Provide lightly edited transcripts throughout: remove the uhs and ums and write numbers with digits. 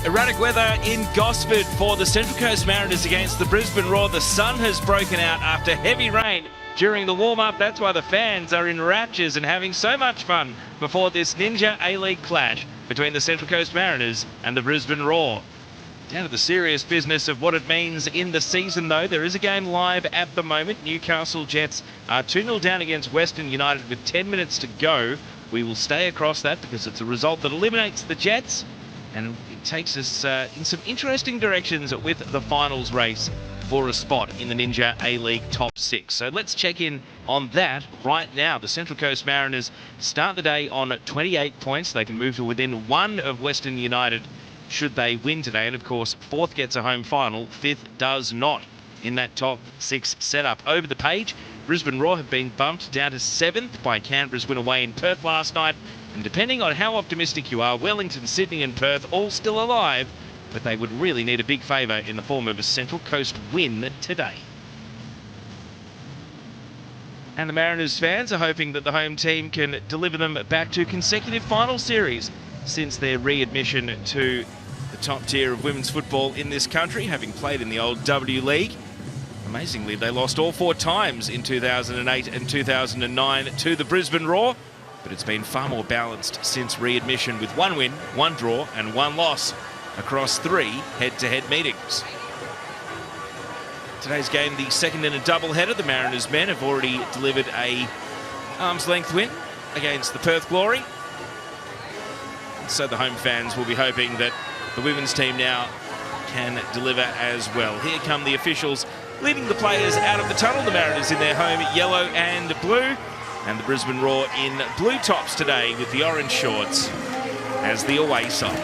Erratic weather in Gosford for the Central Coast Mariners against the Brisbane Roar. The sun has broken out after heavy rain during the warm-up. That's why the fans are in raptures and having so much fun before this Ninja A-League clash between the Central Coast Mariners and the Brisbane Roar. Down to the serious business of what it means in the season, though. There is a game live at the moment. Newcastle Jets are 2-0 down against Western United with 10 minutes to go. We will stay across that because it's a result that eliminates the Jets, and it takes us in some interesting directions with the finals race for a spot in the Ninja A-League top 6. So let's check in on that right now. The Central Coast Mariners start the day on 28 points. They can move to within 1 of Western United should they win today. And of course, 4th gets a home final, 5th does not in that top 6 setup. Over the page, Brisbane Roar have been bumped down to 7th by Canberra's win away in Perth last night. And depending on how optimistic you are, Wellington, Sydney and Perth all still alive, but they would really need a big favour in the form of a Central Coast win today. And the Mariners fans are hoping that the home team can deliver them back to consecutive final series since their readmission to the top tier of women's football in this country, having played in the old W League. Amazingly, they lost all 4 times in 2008 and 2009 to the Brisbane Roar, but it's been far more balanced since readmission, with 1 win, 1 draw and 1 loss across 3 head-to-head meetings. Today's game, the second in a doubleheader. The Mariners men have already delivered a arm's-length win against the Perth Glory. So the home fans will be hoping that the women's team now can deliver as well. Here come the officials leading the players out of the tunnel. The Mariners in their home yellow and blue, and the Brisbane Roar in blue tops today with the orange shorts as the away side.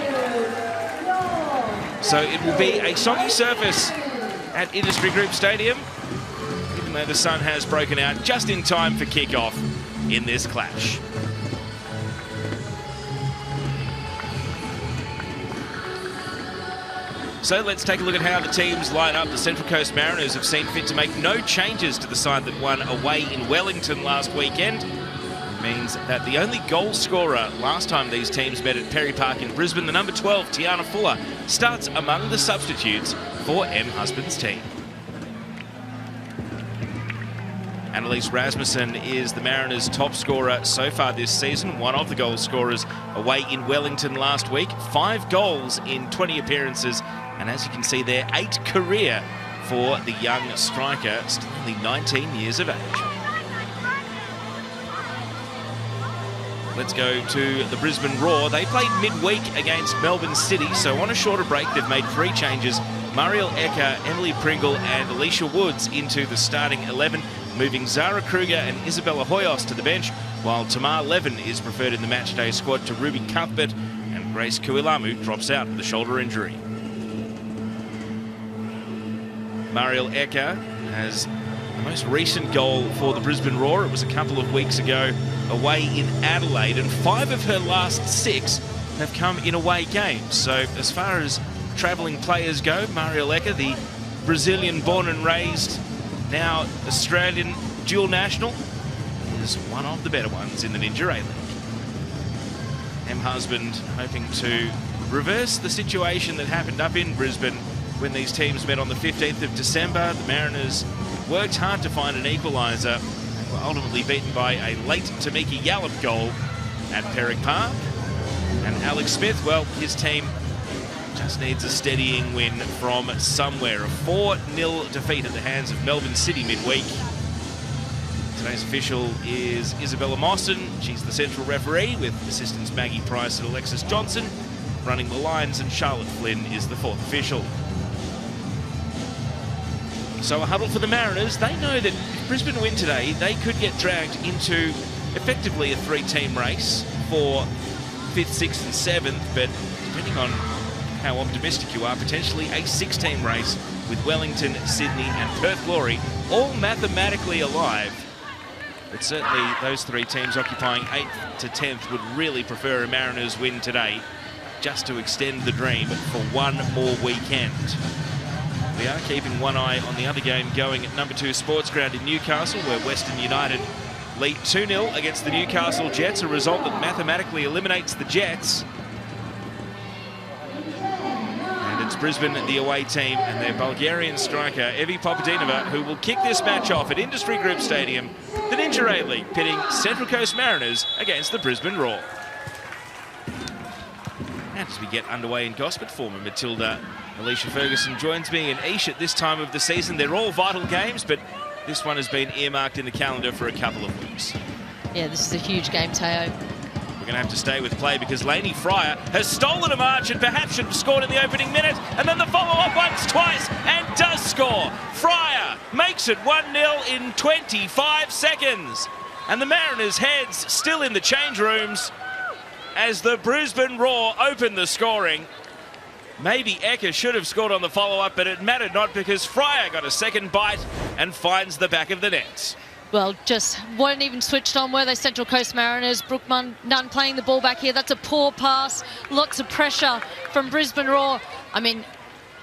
So it will be a soggy surface at Industry Group Stadium, even though the sun has broken out just in time for kick-off in this clash. So let's take a look at how the teams line up. The Central Coast Mariners have seen fit to make no changes to the side that won away in Wellington last weekend. It means that the only goal scorer last time these teams met at Perry Park in Brisbane, the number 12, Tiana Fuller, starts among the substitutes for M. Husband's team. Annalise Rasmussen is the Mariners' top scorer so far this season, one of the goal scorers away in Wellington last week. 5 goals in 20 appearances, and as you can see there, 8 career for the young striker, still only 19 years of age. Let's go to the Brisbane Roar. They played midweek against Melbourne City, so on a shorter break they've made 3 changes. Mariel Ecker, Emily Pringle and Alicia Woods into the starting 11, moving Zara Kruger and Isabella Hoyos to the bench, while Tamar Levin is preferred in the matchday squad to Ruby Cuthbert, and Grace Kuilamu drops out with a shoulder injury. Mariel Ecker has the most recent goal for the Brisbane Roar. It was a couple of weeks ago away in Adelaide, and 5 of her last 6 have come in away games. So as far as travelling players go, Mariel Ecker, the Brazilian born and raised, now Australian dual national, is one of the better ones in the Ninja A-League. M. Husband hoping to reverse the situation that happened up in Brisbane when these teams met on the 15th of December. The Mariners worked hard to find an equaliser and were ultimately beaten by a late Tamiki Yallop goal at Perrick Park. And Alex Smith, well, his team just needs a steadying win from somewhere. A 4-0 defeat at the hands of Melbourne City midweek. Today's official is Isabella Mawson. She's the central referee, with assistants Maggie Price and Alexis Johnson running the lines, and Charlotte Flynn is the 4th official. So a huddle for the Mariners. They know that if Brisbane win today, they could get dragged into effectively a 3-team race for 5th, 6th and 7th, but depending on how optimistic you are, potentially a 6-team race with Wellington, Sydney and Perth Glory all mathematically alive. But certainly those 3 teams occupying 8th to 10th would really prefer a Mariners win today, just to extend the dream for one more weekend. We are keeping one eye on the other game going at number 2 Sports Ground in Newcastle, where Western United lead 2-0 against the Newcastle Jets, a result that mathematically eliminates the Jets. It's Brisbane, the away team, and their Bulgarian striker, Evi Popadinova, who will kick this match off at Industry Group Stadium, the Ninja 8 League, pitting Central Coast Mariners against the Brisbane Roar. And as we get underway in Gosford, former Matilda Alicia Ferguson joins me in East at this time of the season. They're all vital games, but this one has been earmarked in the calendar for a couple of weeks. Yeah, this is a huge game, Teo. We're going to have to stay with play because Lainey Fryer has stolen a march and perhaps should have scored in the opening minute, and then the follow-up once, twice, and does score. Fryer makes it 1-0 in 25 seconds. And the Mariners' heads still in the change rooms as the Brisbane Roar open the scoring. Maybe Ecker should have scored on the follow-up, but it mattered not because Fryer got a second bite and finds the back of the net. Well, just weren't even switched on, were they, Central Coast Mariners? Brooke Nunn playing the ball back here. That's a poor pass. Lots of pressure from Brisbane Roar. I mean,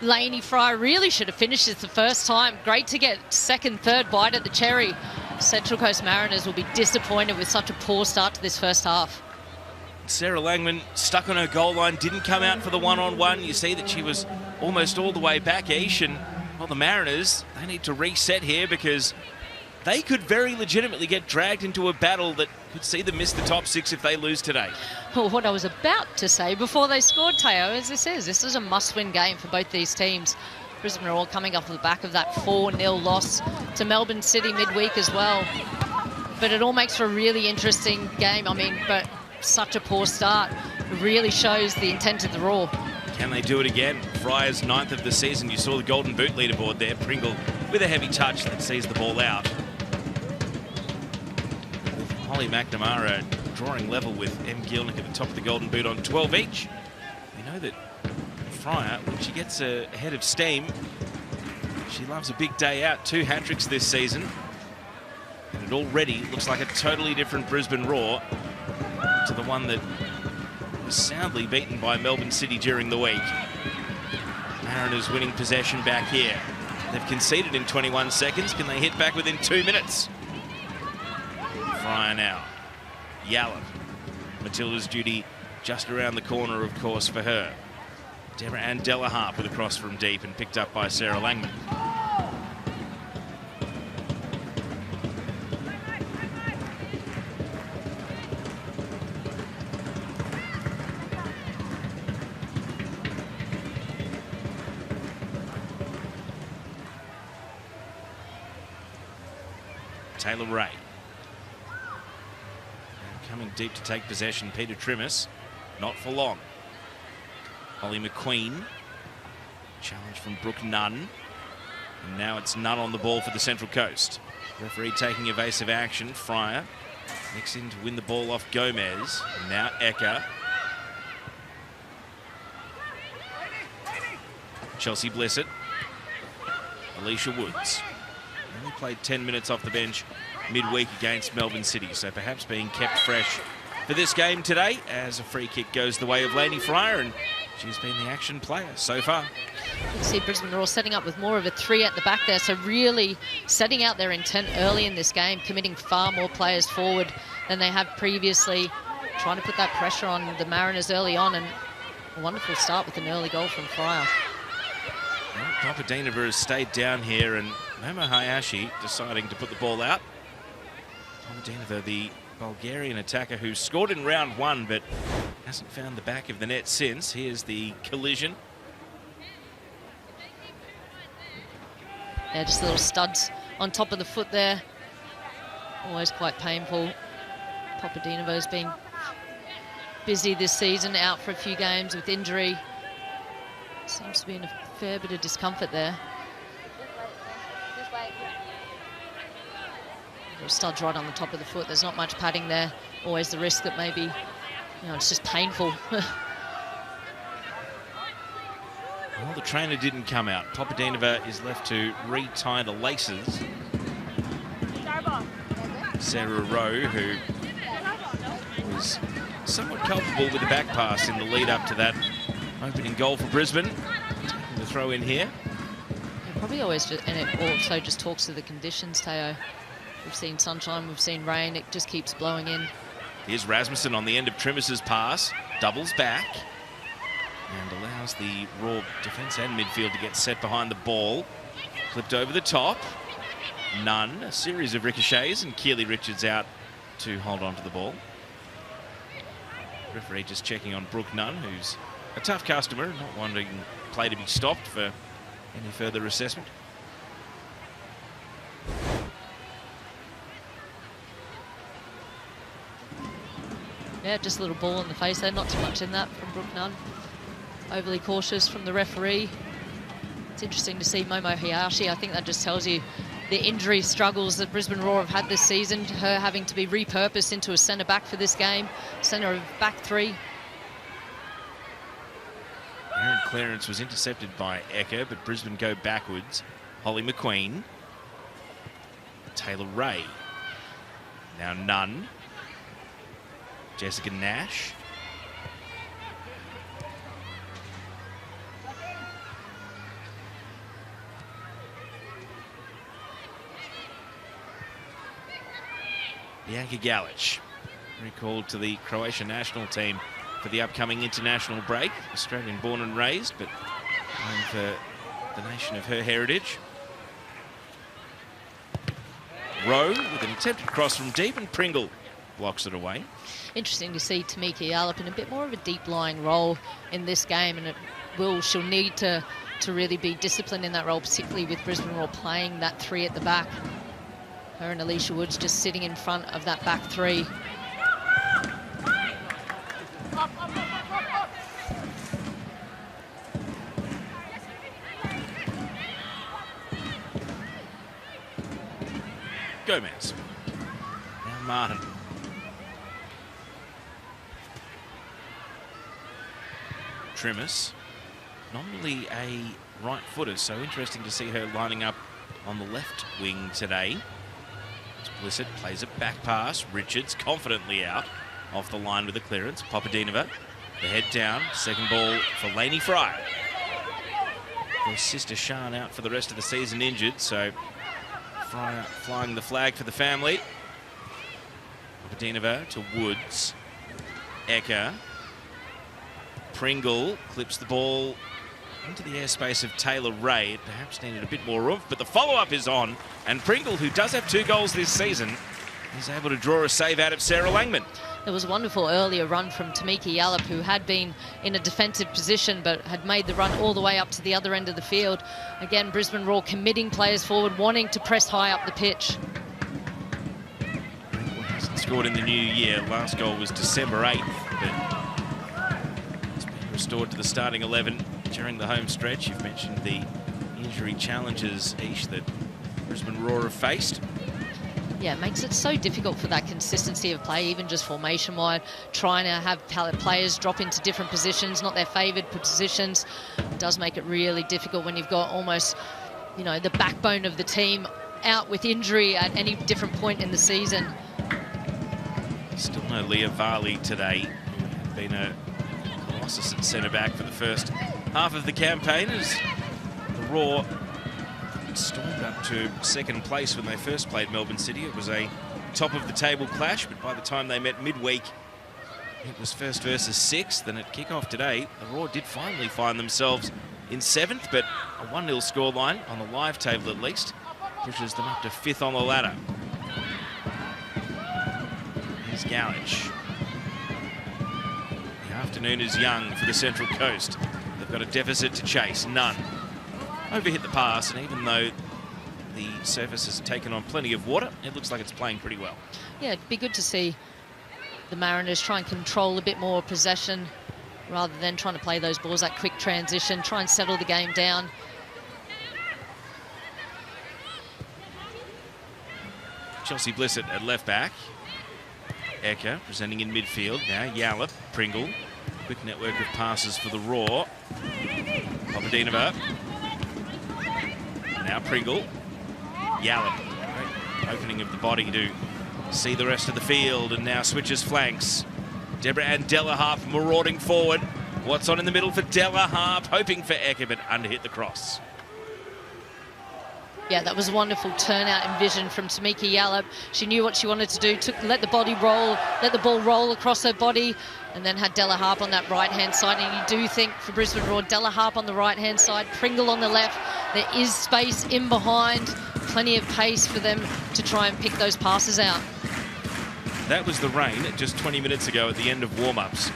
Lainey Fryer really should have finished this the first time. Great to get second, third bite at the cherry. Central Coast Mariners will be disappointed with such a poor start to this first half. Sarah Langman stuck on her goal line, didn't come out for the one-on-one. You see that she was almost all the way back, Ish, and well, the Mariners, they need to reset here because they could very legitimately get dragged into a battle that could see them miss the top six if they lose today. Well, what I was about to say before they scored, Teo, as this is a must-win game for both these teams. Brisbane are all coming off the back of that 4-0 loss to Melbourne City midweek as well. But it all makes for a really interesting game. I mean, but such a poor start. It really shows the intent of the Roar. Can they do it again? Fryer's 9th of the season. You saw the Golden Boot leaderboard there. Pringle with a heavy touch that sees the ball out. Holly McNamara drawing level with M. Gilnick at the top of the Golden Boot on 12 each. We know that Fryer, when she gets a head of steam, she loves a big day out. 2 hat-tricks this season. And it already looks like a totally different Brisbane Roar to the one that was soundly beaten by Melbourne City during the week. Mariners winning possession back here. They've conceded in 21 seconds. Can they hit back within 2 minutes? Fryer now. Yallop. Matilda's duty just around the corner, of course, for her. Deborah Ann Delaharp with a cross from deep and picked up by Sarah Langman. Taylor Ray. Coming deep to take possession, Peter Trimmis. Not for long. Holly McQueen. Challenge from Brooke Nunn. And now it's Nunn on the ball for the Central Coast. Referee taking evasive action. Fryer mixing to win the ball off Gomez. And now Ecker. Chelsea Blissett. Alicia Woods. Only played 10 minutes off the bench midweek against Melbourne City, so perhaps being kept fresh for this game today as a free kick goes the way of Lainey Fryer, and she's been the action player so far. You can see Brisbane are all setting up with more of a 3 at the back there, so really setting out their intent early in this game, committing far more players forward than they have previously, trying to put that pressure on the Mariners early on, and a wonderful start with an early goal from Fryer. Well, Popadinova has stayed down here, and Momo Hayashi deciding to put the ball out. Popadinova, the Bulgarian attacker who scored in round 1 but hasn't found the back of the net since. Here's the collision. Yeah, just little studs on top of the foot there. Always quite painful. Popadinova's been busy this season, out for a few games with injury. Seems to be in a fair bit of discomfort there. Studs right on the top of the foot. There's not much padding there. Always the risk that maybe, it's just painful. Well, the trainer didn't come out. Popadinova is left to retie the laces. Sarah Rowe, who was somewhat culpable with the back pass in the lead up to that opening goal for Brisbane. Taking the throw in here. It probably always just, and it also just talks to the conditions, Teo. We've seen sunshine, we've seen rain, it just keeps blowing in. Here's Rasmussen on the end of Trimmis's pass, doubles back. and allows the Raw defence and midfield to get set behind the ball. Flipped over the top. Nunn, a series of ricochets, and Keely Richards out to hold on to the ball. Referee just checking on Brooke Nunn, who's a tough customer, not wanting play to be stopped for any further assessment. Yeah, just a little ball in the face there, not too much in that from Brooke Nunn. Overly cautious from the referee. It's interesting to see Momo Hayashi. I think that just tells you the injury struggles that Brisbane Roar have had this season, her having to be repurposed into a centre back for this game, centre of back three. Aaron clearance was intercepted by Ecker, but Brisbane go backwards. Holly McQueen. Taylor Ray. Now Nunn. Jessica Nash. Bianca Galic, recalled to the Croatian national team for the upcoming international break. Australian born and raised, but playing for the nation of her heritage. Rowe with an attempted cross from deep, and Pringle blocks it away. Interesting to see Tamika Yallop in a bit more of a deep-lying role in this game, and she'll need to really be disciplined in that role, particularly with Brisbane Roar playing that three at the back. Her and Alicia Woods just sitting in front of that back three. Gomez. Now Martin. Trimus. Nominally a right footer, so interesting to see her lining up on the left wing today. Blissett plays a back pass. Richards confidently out off the line with a clearance. Papadinova, the head down. Second ball for Lainey Fry. Her sister Sian out for the rest of the season, injured, so Fry flying the flag for the family. Papadinova to Woods. Ecker. Pringle clips the ball into the airspace of Taylor Ray. It perhaps needed a bit more oomph, but the follow-up is on. And Pringle, who does have 2 goals this season, is able to draw a save out of Sarah Langman. There was a wonderful earlier run from Tamika Yallop, who had been in a defensive position but had made the run all the way up to the other end of the field. Again, Brisbane Roar committing players forward, wanting to press high up the pitch. Pringle hasn't scored in the new year. Last goal was December 8th, but it's been restored to the starting 11 during the home stretch. You've mentioned the injury challenges, Ish, that Brisbane Roar have faced. Yeah, it makes it so difficult for that consistency of play, even just formation-wide, trying to have players drop into different positions, not their favoured positions. It does make it really difficult when you've got almost, the backbone of the team out with injury at any different point in the season. Still no Leah Varley today. Been a colossus at centre-back for the first half of the campaign as the Raw stormed up to second place when they first played Melbourne City. It was a top-of-the-table clash, but by the time they met midweek, it was first versus sixth. And at kick-off today, the Raw did finally find themselves in seventh, but a 1-0 scoreline on the live table at least pushes them up to fifth on the ladder. Here's Galic. The afternoon is young for the Central Coast. They've got a deficit to chase. None. Overhit the pass, and even though the surface has taken on plenty of water, it looks like it's playing pretty well. Yeah, it'd be good to see the Mariners try and control a bit more possession rather than trying to play those balls, that quick transition, try and settle the game down. Chelsea Blissett at left back. Ecker presenting in midfield. Now Yallop, Pringle. Quick network of passes for the Raw. Papadinova. Now Pringle. Yallop. Great opening of the body to see the rest of the field, and now switches flanks. Deborah and Della Harp marauding forward. What's on in the middle for Della Harp, hoping for Ecker, but underhit the cross. Yeah, that was a wonderful turnout and vision from Tamika Yallop. She knew what she wanted to do, let the ball roll across her body, and then had Della Harp on that right-hand side. And you do think for Brisbane Roar, Della Harp on the right-hand side, Pringle on the left. There is space in behind, plenty of pace for them to try and pick those passes out. That was the rain just 20 minutes ago at the end of warm-ups.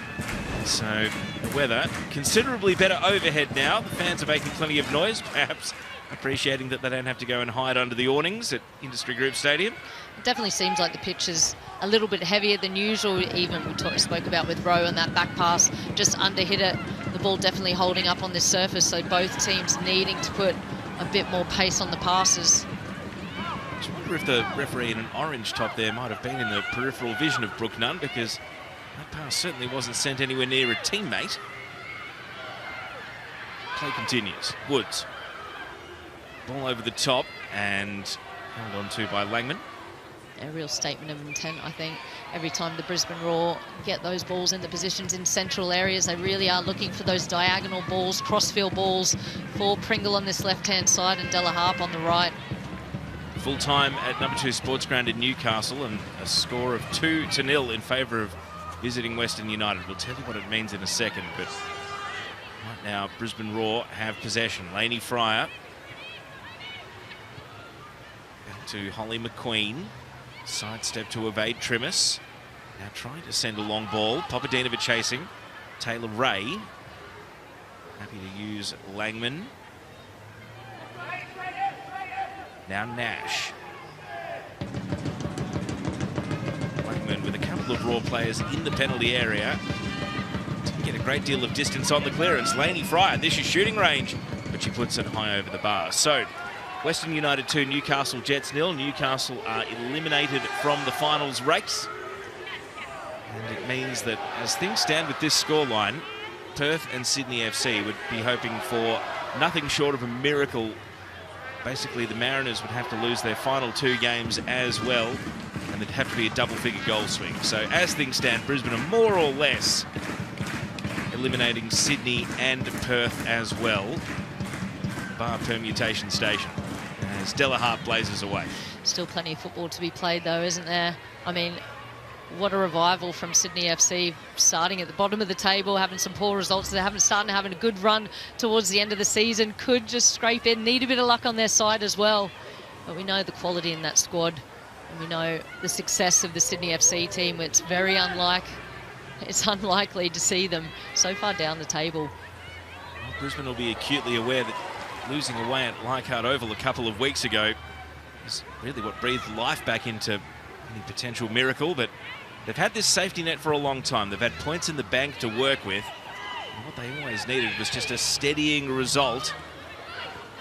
So the weather considerably better overhead now. The fans are making plenty of noise, perhaps appreciating that they don't have to go and hide under the awnings at Industry Group Stadium. It definitely seems like the pitch is a little bit heavier than usual. Even we spoke about with Rowe and that back pass, just underhit it. The ball definitely holding up on this surface, so both teams needing to put a bit more pace on the passes. I just wonder if the referee in an orange top there might have been in the peripheral vision of Brooke Nunn, because that pass certainly wasn't sent anywhere near a teammate. Play continues. Woods. Ball over the top and held on to by Langman. A real statement of intent, I think. Every time the Brisbane Roar get those balls in the positions in central areas, they really are looking for those diagonal balls, crossfield balls for Pringle on this left-hand side and Della Harp on the right. Full time at number 2 Sports Ground in Newcastle, and a score of 2-0 in favour of visiting Western United. We'll tell you what it means in a second, but right now Brisbane Roar have possession. Lainey Fryer back to Holly McQueen. Sidestep to evade Trimis. Now trying to send a long ball. Papadinova chasing. Taylor Ray. Happy to use Langman. Now Nash. Langman with a couple of Raw players in the penalty area. Didn't get a great deal of distance on the clearance. Lainey Fryer, this is shooting range, but she puts it high over the bar. So Western United 2, Newcastle Jets 0. Newcastle are eliminated from the finals race. And it means that as things stand with this scoreline, Perth and Sydney FC would be hoping for nothing short of a miracle. Basically, the Mariners would have to lose their final 2 games as well, and there'd have to be a double-figure goal swing. So as things stand, Brisbane are more or less eliminating Sydney and Perth as well. Bar permutation station as Della Harp blazes away. Still plenty of football to be played though, isn't there? I mean, what a revival from Sydney FC, starting at the bottom of the table, having some poor results. They're having a good run towards the end of the season. Could just scrape in, need a bit of luck on their side as well. But we know the quality in that squad, and we know the success of the Sydney FC team. It's unlikely to see them so far down the table. Well, Brisbane will be acutely aware that losing away at Leichhardt Oval a couple of weeks ago is really what breathed life back into any potential miracle. But they've had this safety net for a long time. They've had points in the bank to work with. And what they always needed was just a steadying result.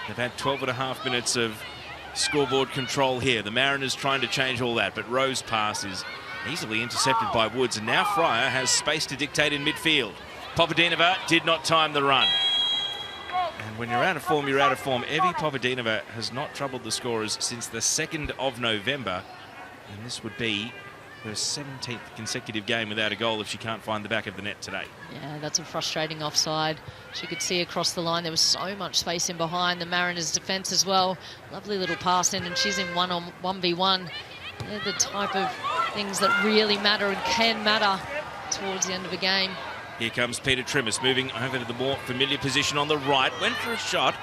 They've had 12.5 minutes of scoreboard control here. The Mariners trying to change all that, but Rowe's pass is easily intercepted by Woods, and now Fryer has space to dictate in midfield. Papadinova did not time the run. And when you're out of form, you're out of form. Evie Papadinova has not troubled the scorers since the 2nd of November. And this would be her 17th consecutive game without a goal if she can't find the back of the net today. Yeah, that's a frustrating offside. She could see across the line. There was so much space in behind the Mariners' defence as well. Lovely little pass in, and she's in 1-on-1v1. They're the type of things that really matter and can matter towards the end of a game. Here comes Peter Trimis moving over to the more familiar position on the right. Went for a shot.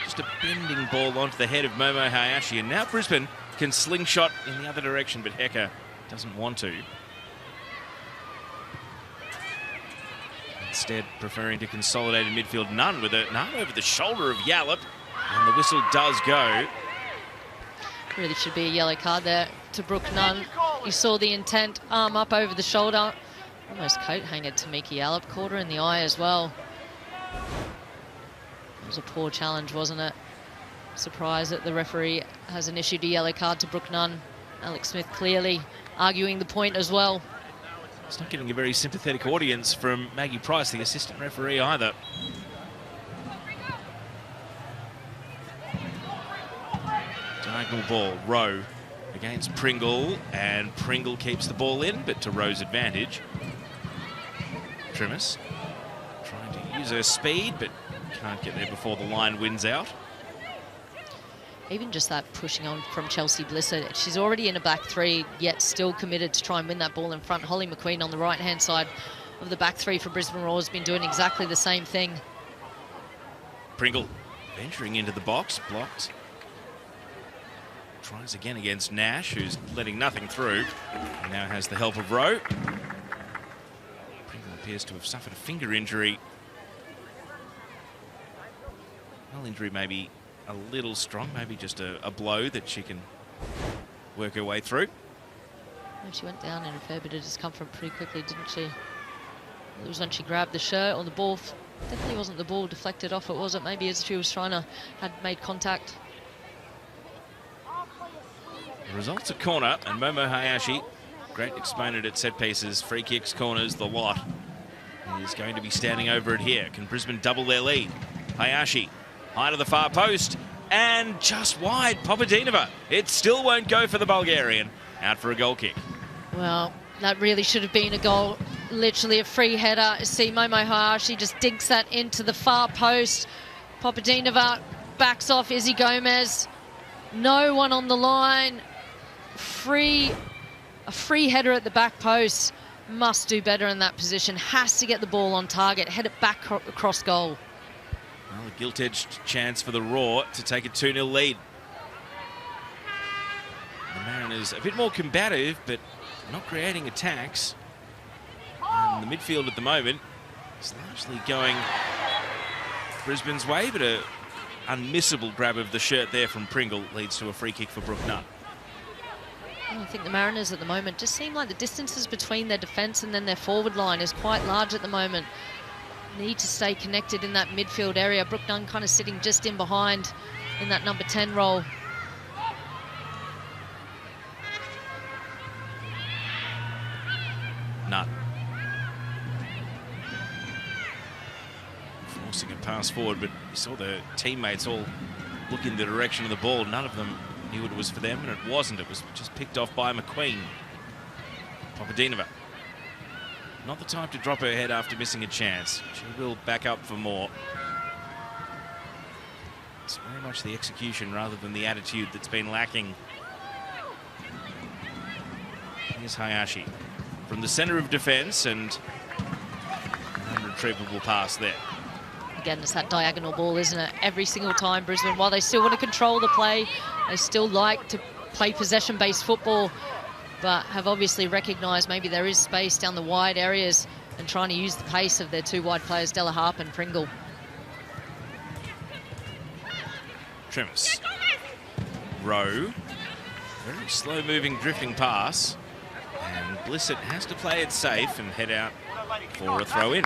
Just a bending ball onto the head of Momo Hayashi. And now Brisbane can slingshot in the other direction, but Hecker doesn't want to. Instead, preferring to consolidate in midfield. Nunn with a Nunn over the shoulder of Yallop. And the whistle does go. Really should be a yellow card there to Brooke Nunn. You saw the intent, arm up over the shoulder. Almost coat hanger to Miki Yallop, caught her in the eye as well. It was a poor challenge, wasn't it? Surprised that the referee hasn't issued a yellow card to Brooke Nunn. Alex Smith clearly arguing the point as well. It's not getting a very sympathetic audience from Maggie Price, the assistant referee, either. Diagonal ball, Rowe against Pringle, and Pringle keeps the ball in, but to Rowe's advantage. Trimis trying to use her speed, but can't get there before the line wins out. even just that pushing on from Chelsea Blissett. She's already in a back three, yet still committed to try and win that ball in front. Holly McQueen on the right-hand side of the back three for Brisbane Roar has been doing exactly the same thing. Pringle venturing into the box, blocked. Tries again against Nash, who's letting nothing through. And now has the help of Rowe. Pringle appears to have suffered a finger injury. Well, injury maybe a little strong, maybe just a blow that she can work her way through. Well, she went down in a fair bit of discomfort pretty quickly, didn't she? It was when she grabbed the shirt or the ball. Definitely wasn't the ball deflected off it, was it? Maybe as she was had made contact. The results at corner, and Momo Hayashi, great exponent at set pieces, free kicks, corners, the lot, is going to be standing over it here. Can Brisbane double their lead? Hayashi, high to the far post, and just wide, Popadinova. It still won't go for the Bulgarian. Out for a goal kick. Well, that really should have been a goal. Literally a free header. See, Momo Hayashi just dinks that into the far post. Popadinova backs off Izzy Gomez. No one on the line. A free header at the back post. Must do better in that position. Has to get the ball on target. Head it back across goal. Well, a gilt-edged chance for the Roar to take a 2-0 lead. The Mariners a bit more combative, but not creating attacks. And the midfield at the moment is largely going Brisbane's way, but an unmissable grab of the shirt there from Pringle leads to a free kick for Brooke Nutt. I think the Mariners at the moment just seem like the distances between their defence and then their forward line is quite large at the moment. Need to stay connected in that midfield area. Brooke Nutt kind of sitting just in behind in that number 10 role. Nutt. Forcing a pass forward, but you saw the teammates all look in the direction of the ball. None of them knew it was for them, and it wasn't. It was just picked off by McQueen. Popadinova. Not the time to drop her head after missing a chance. She will back up for more. It's very much the execution rather than the attitude that's been lacking. Here's Hayashi from the centre of defence, and an unretrievable pass there. Again, it's that diagonal ball, isn't it? Every single time Brisbane, while they still want to control the play, they still like to play possession-based football, but have obviously recognised maybe there is space down the wide areas and trying to use the pace of their two wide players, Della Harp and Pringle. Trimus. Rowe. Very slow-moving, drifting pass. And Blissett has to play it safe and head out for a throw-in.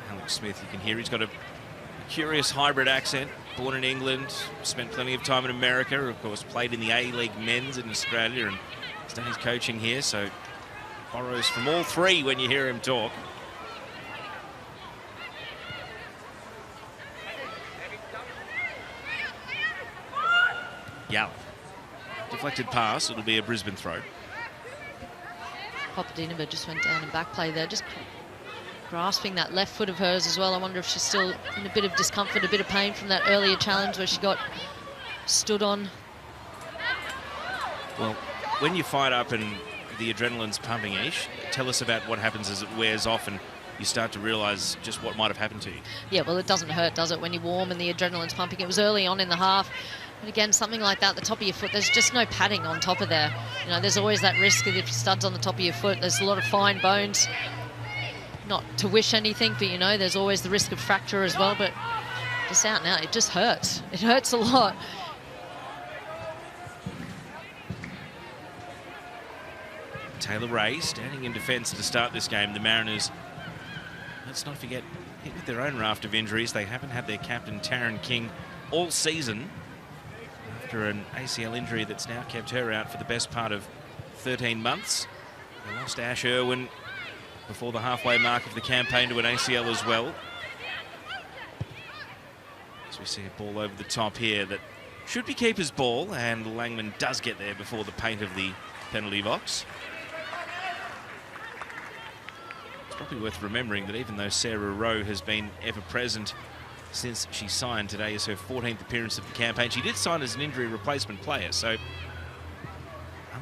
Alex Smith, you can hear he's got a curious hybrid accent. Born in England, spent plenty of time in America, of course played in the A-League men's in Australia, and he's done his coaching here, so borrows from all three when you hear him talk. Yalla. Deflected pass, it'll be a Brisbane throw. Popadinova just went down in back play there, just grasping that left foot of hers as well. I wonder if she's still in a bit of discomfort, a bit of pain from that earlier challenge where she got stood on. Well, when you fight up and the adrenaline's pumping, Ish, tell us about what happens as it wears off and you start to realise just what might have happened to you. Yeah, well, it doesn't hurt, does it, when you're warm and the adrenaline's pumping? It was early on in the half. And again, something like that, the top of your foot, there's just no padding on top of there. You know, there's always that risk that if your stud's on the top of your foot, there's a lot of fine bones. Not to wish anything, but, you know, there's always the risk of fracture as well. But just out now, it just hurts. It hurts a lot. Taylor Ray standing in defence to start this game. The Mariners, let's not forget, hit with their own raft of injuries. They haven't had their captain, Taryn King, all season after an ACL injury that's now kept her out for the best part of 13 months. They lost Ash Irwin before the halfway mark of the campaign to an ACL as well. As we see a ball over the top here that should be keeper's ball, and Langman does get there before the paint of the penalty box. It's probably worth remembering that even though Sarah Rowe has been ever present since she signed. Today is her 14th appearance of the campaign. She did sign as an injury replacement player, so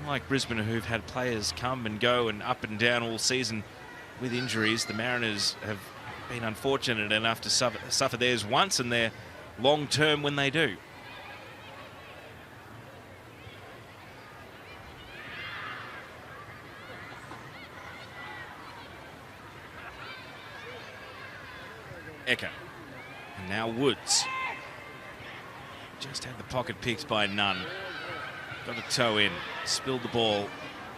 unlike Brisbane, who've had players come and go and up and down all season with injuries, the Mariners have been unfortunate enough to suffer theirs once, and they're long-term when they do. Ecker. And now Woods. Just had the pocket picked by Nunn. Got a toe in, spilled the ball,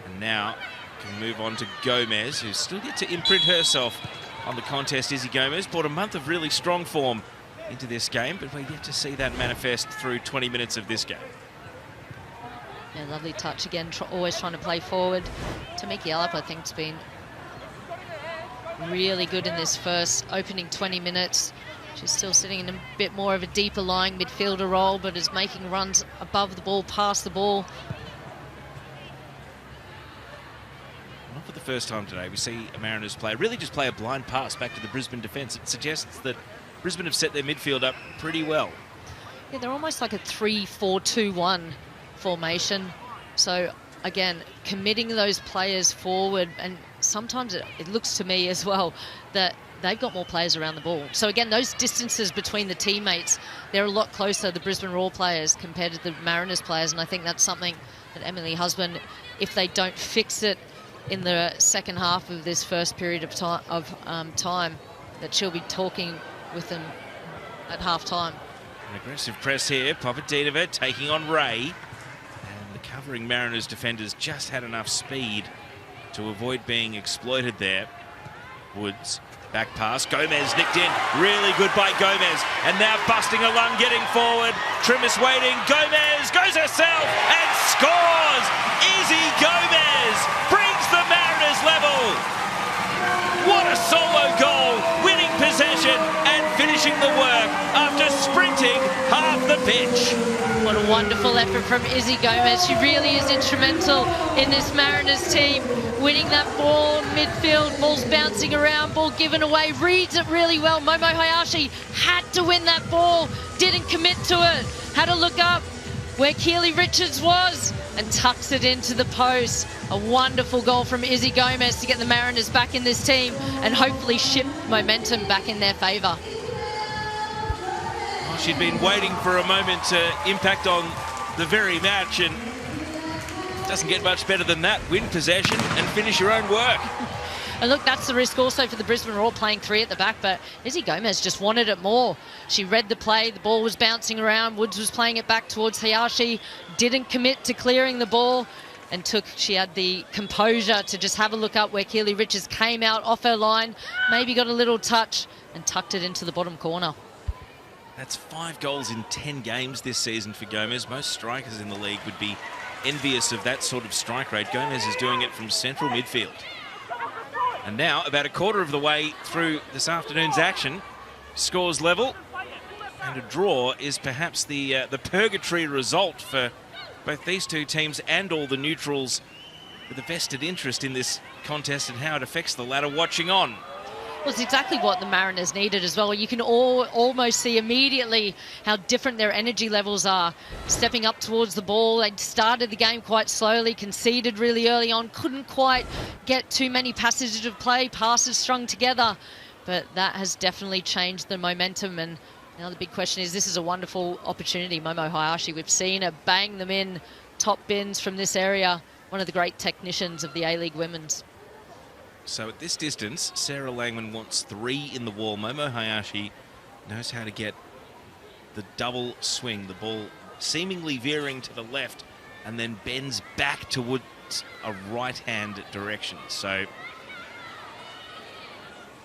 and now can move on to Gomez, who's still yet to imprint herself on the contest. Izzy Gomez brought a month of really strong form into this game, but we're yet to see that manifest through 20 minutes of this game. Yeah, lovely touch again, always trying to play forward. Tamiki Yallop, I think, has been really good in this first opening 20 minutes. She's still sitting in a bit more of a deeper lying midfielder role, but is making runs above the ball, past the ball. Not for the first time today, we see a Mariners player really just play a blind pass back to the Brisbane defence. It suggests that Brisbane have set their midfield up pretty well. Yeah, they're almost like a 3-4-2-1 formation. So, again, committing those players forward, and sometimes it looks to me as well that they've got more players around the ball. So again, those distances between the teammates, they're a lot closer, the Brisbane Roar players, compared to the Mariners players. And I think that's something that Emily Husband, if they don't fix it in the second half of this first period of time, that she'll be talking with them at half-time. An aggressive press here, Papadinova taking on Ray. And the covering Mariners defenders just had enough speed to avoid being exploited there. Woods. Back pass, Gomez nicked in, really good by Gomez, and now busting a lung, getting forward, Trimmis waiting, Gomez goes herself and scores! Izzy Gomez brings the Mariners level! What a solo goal, winning possession and finishing the work after sprinting half the pitch. What a wonderful effort from Izzy Gomez. She really is instrumental in this Mariners team. Winning that ball, midfield, ball's bouncing around, ball given away, reads it really well. Momo Hayashi had to win that ball, didn't commit to it, had to look up where Keely Richards was and tucks it into the post. A wonderful goal from Izzy Gomez to get the Mariners back in this team and hopefully shift momentum back in their favour. Well, she'd been waiting for a moment to impact on the very match, and doesn't get much better than that. Win possession and finish your own work. And look, that's the risk also for the Brisbane Roar, playing three at the back, but Izzy Gomez just wanted it more. She read the play, the ball was bouncing around, Woods was playing it back towards Hayashi, didn't commit to clearing the ball, and she had the composure to just have a look up where Keely Richards came out off her line, maybe got a little touch and tucked it into the bottom corner. That's 5 goals in 10 games this season for Gomez. Most strikers in the league would be envious of that sort of strike rate. Gomez is doing it from central midfield. And now, about a quarter of the way through this afternoon's action, scores level, and a draw is perhaps the purgatory result for both these two teams and all the neutrals with a vested interest in this contest and how it affects the ladder watching on. Well, it's exactly what the Mariners needed as well. You can almost see immediately how different their energy levels are. Stepping up towards the ball, they started the game quite slowly, conceded really early on, couldn't quite get too many passages of play, passes strung together. But that has definitely changed the momentum. And now the big question is, this is a wonderful opportunity. Momo Hayashi, we've seen her bang them in, top bins from this area. One of the great technicians of the A-League Women's. So at this distance, Sarah Langman wants 3 in the wall. Momo Hayashi knows how to get the double swing, the ball seemingly veering to the left and then bends back towards a right-hand direction. So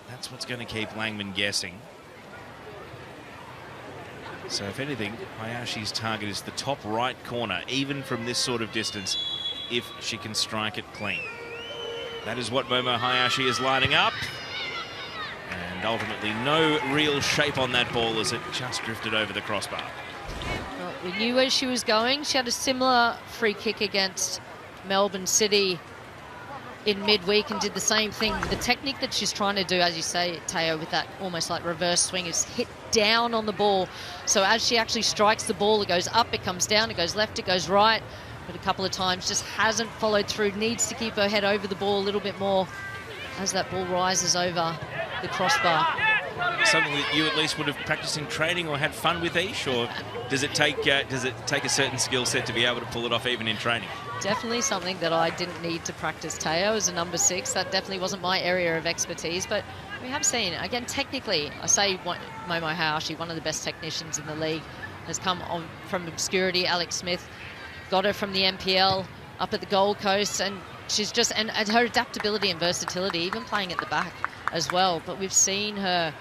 that's what's going to keep Langman guessing. So if anything, Hayashi's target is the top right corner, even from this sort of distance, if she can strike it clean. That is what Momo Hayashi is lining up. And ultimately no real shape on that ball as it just drifted over the crossbar. Well, we knew where she was going. She had a similar free kick against Melbourne City in midweek and did the same thing. The technique that she's trying to do, as you say, Teo, with that almost like reverse swing, is hit down on the ball. So as she actually strikes the ball, it goes up, it comes down, it goes left, it goes right. But a couple of times just hasn't followed through, needs to keep her head over the ball a little bit more as that ball rises over the crossbar. Something that you at least would have practiced in training or had fun with, Ish, or does it take a certain skill set to be able to pull it off even in training? Definitely something that I didn't need to practice, Teo, as a number 6. That definitely wasn't my area of expertise, but we have seen, again, technically, I say Momo Hayashi, one of the best technicians in the league, has come on from obscurity. Alex Smith got her from the NPL up at the Gold Coast, and she's just, and her adaptability and versatility, even playing at the back as well. But we've seen her,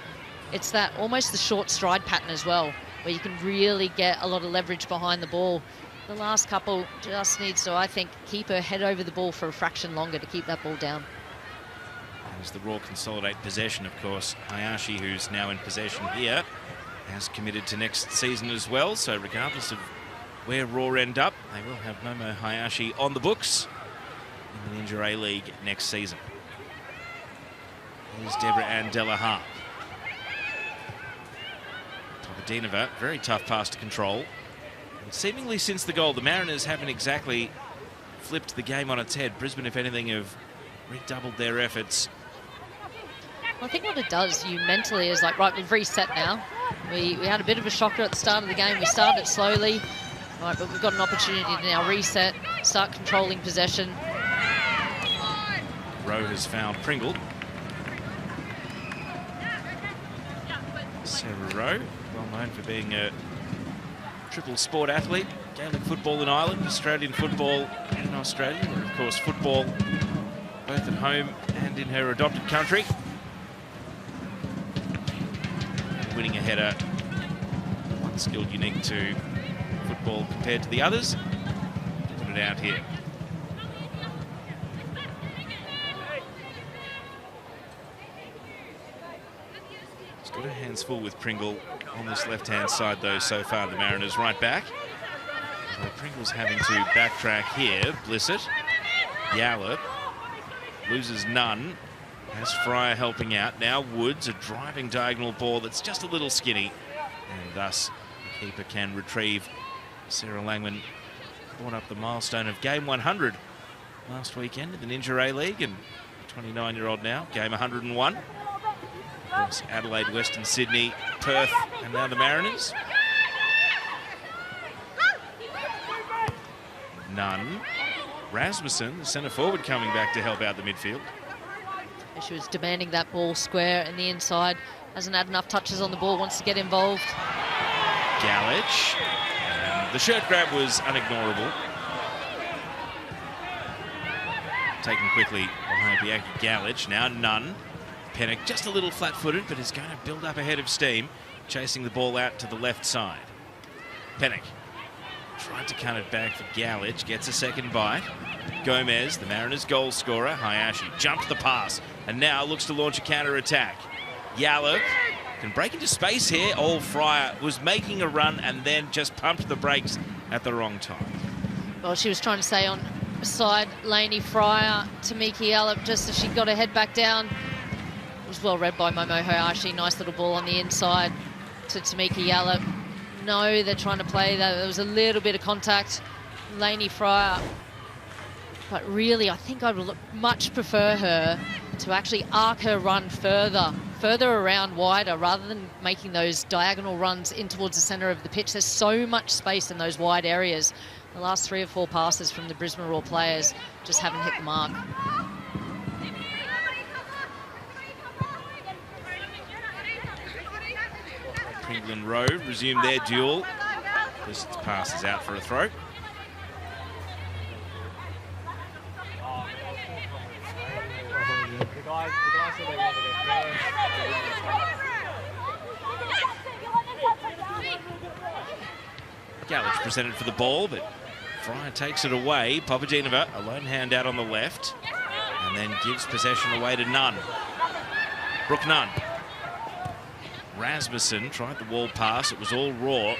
it's that almost the short stride pattern as well, where you can really get a lot of leverage behind the ball. The last couple just needs to, I think, keep her head over the ball for a fraction longer to keep that ball down. As the Raw consolidate possession, of course, Hayashi, who's now in possession here, has committed to next season as well. So regardless of where Raw end up, they will have Momo Hayashi on the books in the Ninja A-League next season. Here's Deborah Ann Delaharp. Papadinova, very tough pass to control. And seemingly since the goal, the Mariners haven't exactly flipped the game on its head. Brisbane, if anything, have redoubled their efforts. I think what it does you mentally is like, right, we've reset now. We had a bit of a shocker at the start of the game. We started slowly, right, but we've got an opportunity to now reset, start controlling possession. Rowe has found Pringle. Sarah Rowe, well known for being a triple sport athlete. Gaelic football in Ireland, Australian football in Australia, and of course football both at home and in her adopted country. Winning a header, one skill unique to football compared to the others. Put it out here. She's got her hands full with Pringle on this left-hand side, though, so far. The Mariners right back. So Pringle's having to backtrack here. Blissett, Yallop, loses none. Has Fryer helping out. Now Woods, a driving diagonal ball that's just a little skinny. And thus, the keeper can retrieve. Sarah Langman brought up the milestone of game 100 last weekend in the Ninja A-League. And 29-year-old now, game 101. Of course, Adelaide, Western Sydney, Perth, and now the Mariners. None. Rasmussen, the centre forward, coming back to help out the midfield. She was demanding that ball square in the inside. Hasn't had enough touches on the ball, wants to get involved. Galich. The shirt grab was unignorable. Taken quickly by Bianca Galich. Now Nunn. Pennock just a little flat-footed, but is going to build up ahead of steam, chasing the ball out to the left side. Pennock tried to cut it back for Galich, gets a second bite. Gomez, the Mariners' goal scorer. Hayashi jumped the pass and now looks to launch a counter-attack. Yallop can break into space here. Oh, Fryer was making a run and then just pumped the brakes at the wrong time. Well, she was trying to stay on side Lainey Fryer. Tamiki Yallop, just as she got her head back down. It was well read by Momo Hayashi. Nice little ball on the inside to Tamiki Yallop. No, they're trying to play that. There was a little bit of contact. Lainey Fryer. But really, I think I would much prefer her to actually arc her run further around wider, rather than making those diagonal runs in towards the centre of the pitch. There's so much space in those wide areas. The last 3 or 4 passes from the Brisbane Roar players just haven't hit the mark. Pringle and Rowe resume their duel. This pass is out for a throw. Galich presented for the ball, but Fryer takes it away. Papadinova, a lone hand out on the left, and then gives possession away to Nunn. Brooke Nunn. Rasmussen tried the wall pass. It was all Raw.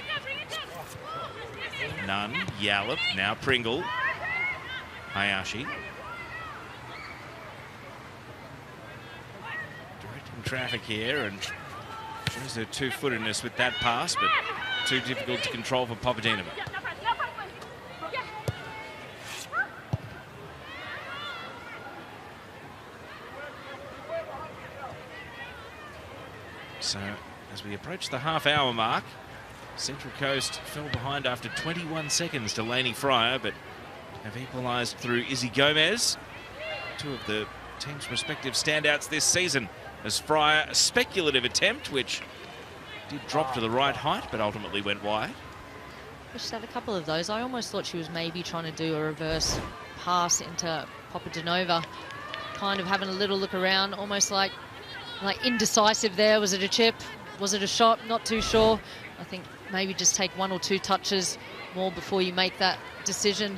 Nunn, Yallop, now Pringle. Hayashi. traffic here, and shows her two-footedness with that pass, but too difficult to control for Papadinova. So, as we approach the half-hour mark, Central Coast fell behind after 21 seconds to Lainey Fryer, but have equalised through Izzy Gomez. Two of the team's respective standouts this season, as Fryer, a speculative attempt, which did drop to the right height, but ultimately went wide. She's had a couple of those. I almost thought she was maybe trying to do a reverse pass into Papadinova, kind of having a little look around, almost like indecisive there. Was it a chip? Was it a shot? Not too sure. I think maybe just take one or two touches more before you make that decision.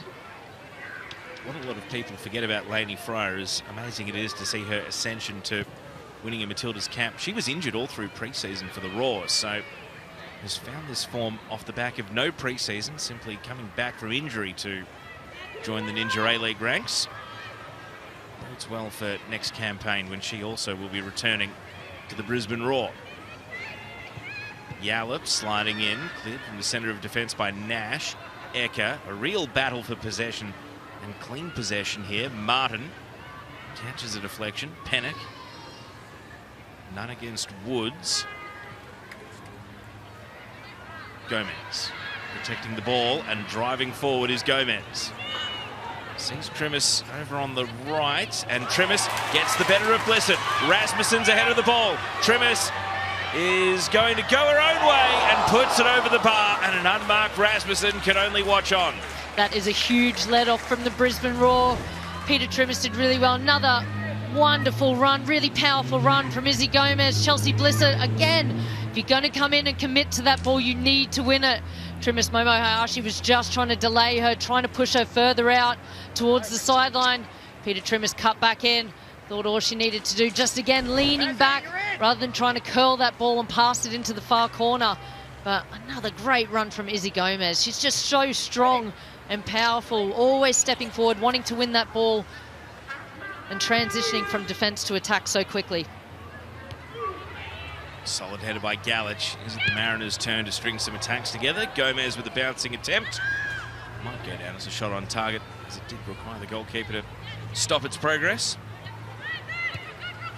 What a lot of people forget about Lainey Fryer is amazing it is to see her ascension to winning a Matilda's cap. She was injured all through pre-season for the Raws, so has found this form off the back of no pre-season, simply coming back from injury to join the Ninja A-League ranks. Bodes well for next campaign when she also will be returning to the Brisbane Roar. Yallop sliding in, cleared from the centre of defence by Nash. Eka, a real battle for possession and clean possession here. Martin catches a deflection. Pennock, none against Woods. Gomez protecting the ball and driving forward is Gomez. Sees Trimis over on the right, and Trimis gets the better of Blissett. Rasmussen's ahead of the ball. Trimis is going to go her own way and puts it over the bar, and an unmarked Rasmussen can only watch on. That is a huge let-off from the Brisbane Roar. Peter Trimis did really well. Another wonderful run, really powerful run from Izzy Gomez. Chelsea Blissett, again, if you're going to come in and commit to that ball, you need to win it. Trimis Momo Hayashi was just trying to delay her, trying to push her further out towards the sideline. Peter Trimis cut back in. Thought all she needed to do, just again leaning back rather than trying to curl that ball and pass it into the far corner. But another great run from Izzy Gomez. She's just so strong and powerful, always stepping forward, wanting to win that ball and transitioning from defence to attack so quickly. Solid header by Galich. Is it the Mariners' turn to string some attacks together? Gomez with a bouncing attempt. Might go down as a shot on target, as it did require the goalkeeper to stop its progress.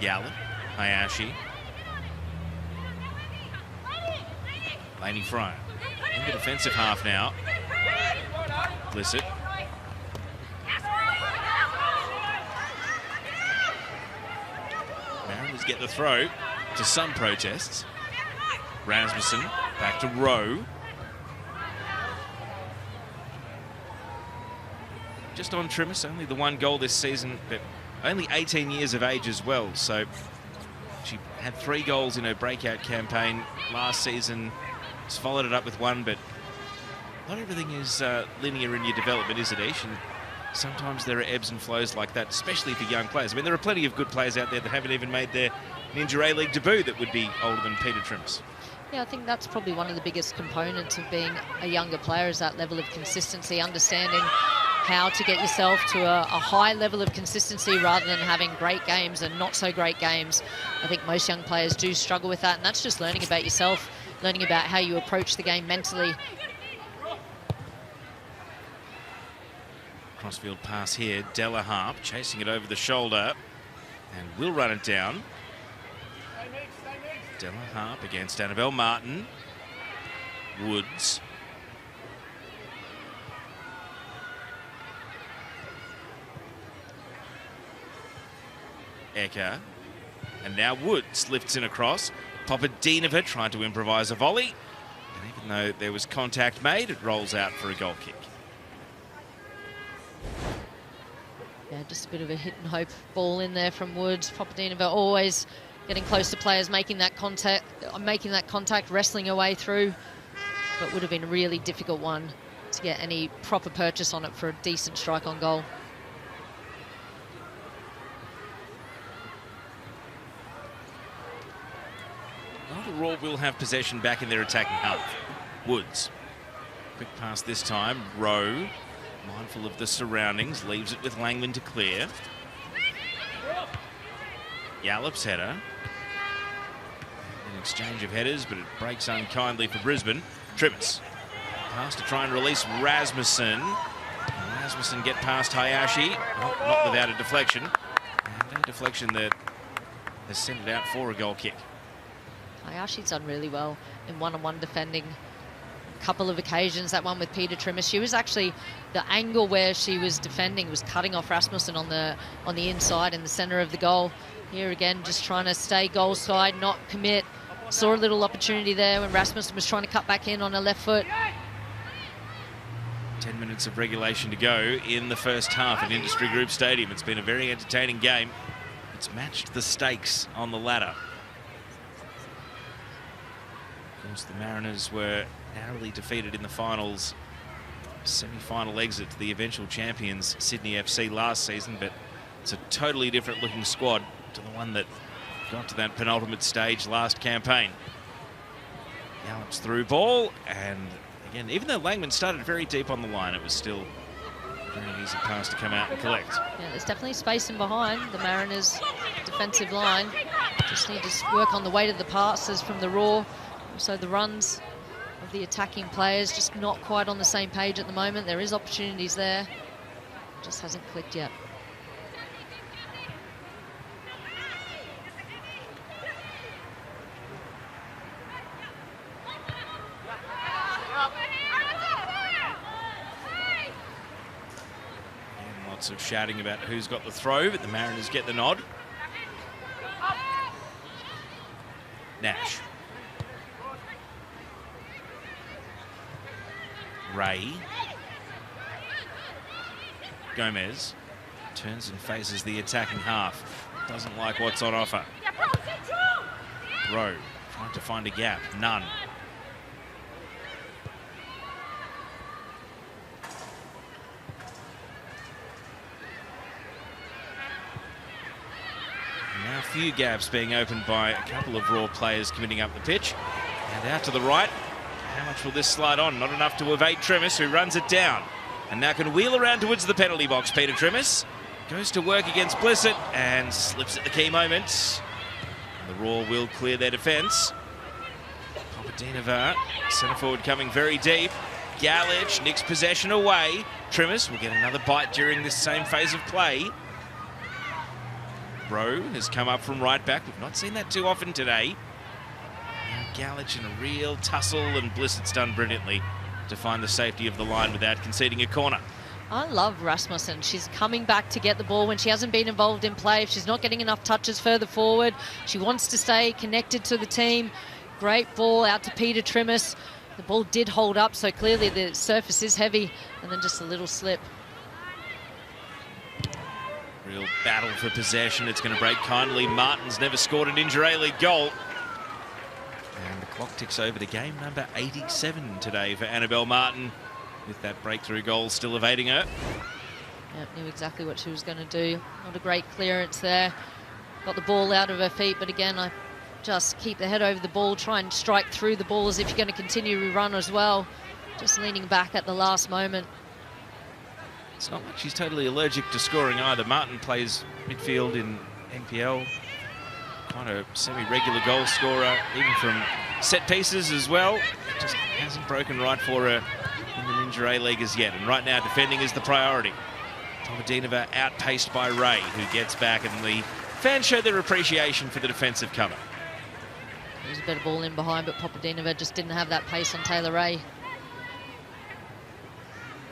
Yallop, Hayashi. Lainey Fryer in the defensive half now. Blissett. Mariners get the throw to some protests. Rasmussen back to Rowe. Just on Trimis, only the one goal this season, but only 18 years of age as well. So she had 3 goals in her breakout campaign last season. She's followed it up with 1, but not everything is linear in your development, is it, Ish? And sometimes there are ebbs and flows like that, especially for young players. I mean, there are plenty of good players out there that haven't even made their Ninja A-League debut that would be older than Peter Trimis. Yeah, I think that's probably one of the biggest components of being a younger player, is that level of consistency, understanding how to get yourself to a high level of consistency rather than having great games and not so great games. I think most young players do struggle with that, and that's just learning about yourself, learning about how you approach the game mentally. Crossfield pass here. Della Harp chasing it over the shoulder and will run it down. Della Harp against Annabelle Martin. Woods. Eka. And now Woods lifts in across. Papadinova tried to improvise a volley. And even though there was contact made, it rolls out for a goal kick. Yeah, just a bit of a hit and hope ball in there from Woods. Papadinova always getting close to players, making that contact, wrestling her way through. But would have been a really difficult one to get any proper purchase on it for a decent strike on goal. Well, the Raw will have possession back in their attacking half. Woods. Quick pass this time. Rowe, mindful of the surroundings, leaves it with Langman to clear. Yallop's header. An exchange of headers, but it breaks unkindly for Brisbane. Trimmers. Pass to try and release Rasmussen. Rasmussen get past Hayashi. Well, not without a deflection. And a deflection that has sent it out for a goal kick. Hayashi's done really well in one-on-one defending. A couple of occasions, that one with Peter Trimmer. She was actually, the angle where she was defending was cutting off Rasmussen on the inside in the centre of the goal. Here again, just trying to stay goal side, not commit. Saw a little opportunity there when Rasmussen was trying to cut back in on her left foot. 10 minutes of regulation to go in the first half at Industry Group Stadium. It's been a very entertaining game. It's matched the stakes on the ladder. Of course, the Mariners were narrowly defeated in the finals. Semi-final exit to the eventual champions Sydney FC last season, but it's a totally different looking squad to the one that got to that penultimate stage last campaign. Gallops through ball, and again, even though Langman started very deep on the line, it was still a very easy pass to come out and collect. Yeah, there's definitely space in behind the Mariners' defensive line. Just need to work on the weight of the passes from the Raw. Also the runs of the attacking players, just not quite on the same page at the moment. There is opportunities there, just hasn't clicked yet. Lots of shouting about who's got the throw, but the Mariners get the nod. Nash. Ray. Gomez turns and faces the attacking half. Doesn't like what's on offer. Rowe trying to find a gap. None. Now a few gaps being opened by a couple of Raw players committing up the pitch. And out to the right. How much will this slide on? Not enough to evade Tremis, who runs it down. And now can wheel around towards the penalty box. Peter Tremis goes to work against Blissett and slips at the key moment. And the Raw will clear their defence. Papadinova, centre forward, coming very deep. Galich nicks possession away. Tremis will get another bite during this same phase of play. Rowe has come up from right back. We've not seen that too often today. Now Galich in a real tussle, and Blissett's done brilliantly to find the safety of the line without conceding a corner. I love Rasmussen. She's coming back to get the ball when she hasn't been involved in play. If she's not getting enough touches further forward, she wants to stay connected to the team. Great ball out to Peter Trimmis. The ball did hold up, so clearly the surface is heavy, and then just a little slip. Real battle for possession. It's going to break kindly. Martin's never scored an Inter-A League goal. And the clock ticks over to game number 87 today for Annabelle Martin, with that breakthrough goal still evading her. Yep, knew exactly what she was going to do. Not a great clearance there. Got the ball out of her feet, but again, I just keep the head over the ball, try and strike through the ball as if you're going to continue to run as well. Just leaning back at the last moment. It's not like she's totally allergic to scoring either. Martin plays midfield in NPL. Quite a semi-regular goal scorer, even from set pieces as well. It just hasn't broken right for her in the Ninja A-League as yet. And right now, defending is the priority. Papadinova outpaced by Ray, who gets back, and the fans show their appreciation for the defensive cover. There was a better ball in behind, but Papadinova just didn't have that pace on Taylor Ray.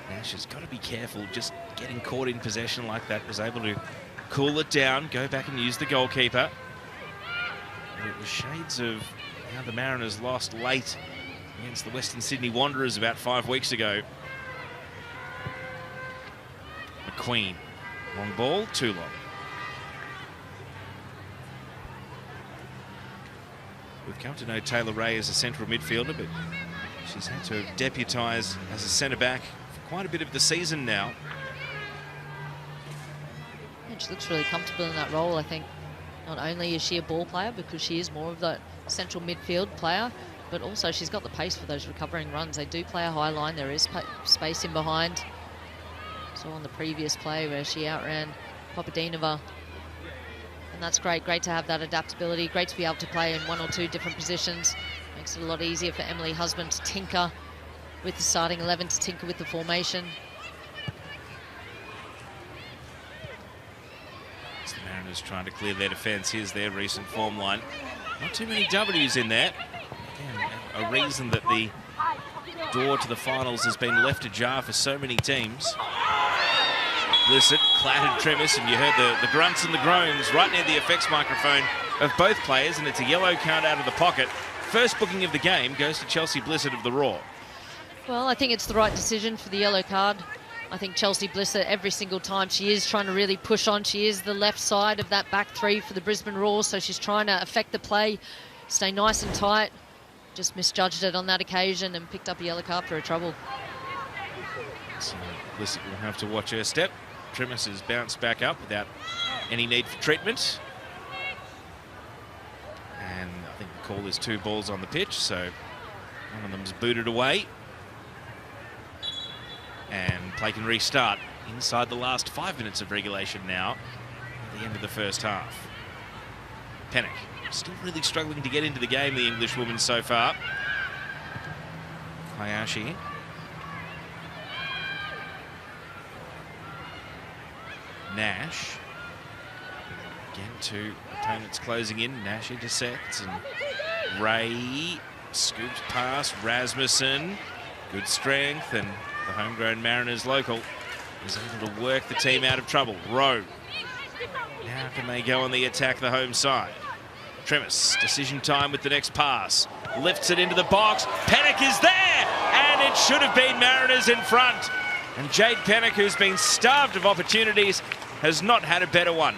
Nash has got to be careful, just getting caught in possession like that. Was able to cool it down, go back and use the goalkeeper. And it was shades of how the Mariners lost late against the Western Sydney Wanderers about 5 weeks ago. McQueen, long ball, too long. We've come to know Taylor Ray as a central midfielder, but she's had to deputise as a centre-back for quite a bit of the season now. Yeah, she looks really comfortable in that role, I think. Not only is she a ball player, because she is more of the central midfield player, but also she's got the pace for those recovering runs. They do play a high line. There is space in behind. So on the previous play where she outran Papadinova. And that's great. Great to have that adaptability. Great to be able to play in 1 or 2 different positions. Makes it a lot easier for Emily Husband to tinker with the starting 11, to tinker with the formation. It's the Mariners trying to clear their defence. Here's their recent form line. Not too many W's in there. Again, a reason that the door to the finals has been left ajar for so many teams. Blissett clattered Tremis, and you heard the grunts and the groans right near the effects microphone of both players, and it's a yellow card out of the pocket. First booking of the game goes to Chelsea Blissett of the Raw. Well, I think it's the right decision for the yellow card. I think Chelsea Blissett, every single time, she is trying to really push on. She is the left side of that back three for the Brisbane Roar, so she's trying to affect the play, stay nice and tight. Just misjudged it on that occasion and picked up a yellow card for her trouble. So Blissett will have to watch her step. Tremis has bounced back up without any need for treatment. And I think the call is 2 balls on the pitch, so one of them's booted away. And play can restart inside the last 5 minutes of regulation now, at the end of the first half. Pennock still really struggling to get into the game, the English woman so far. Hayashi. Nash. Again, 2 opponents closing in. Nash intercepts, and Ray scoops past Rasmussen. Good strength, and the homegrown Mariners local is able to work the team out of trouble. Rowe. Now can they go on the attack the home side? Tremis, decision time with the next pass. Lifts it into the box. Pennock is there, and it should have been Mariners in front. And Jade Pennock, who's been starved of opportunities, has not had a better one.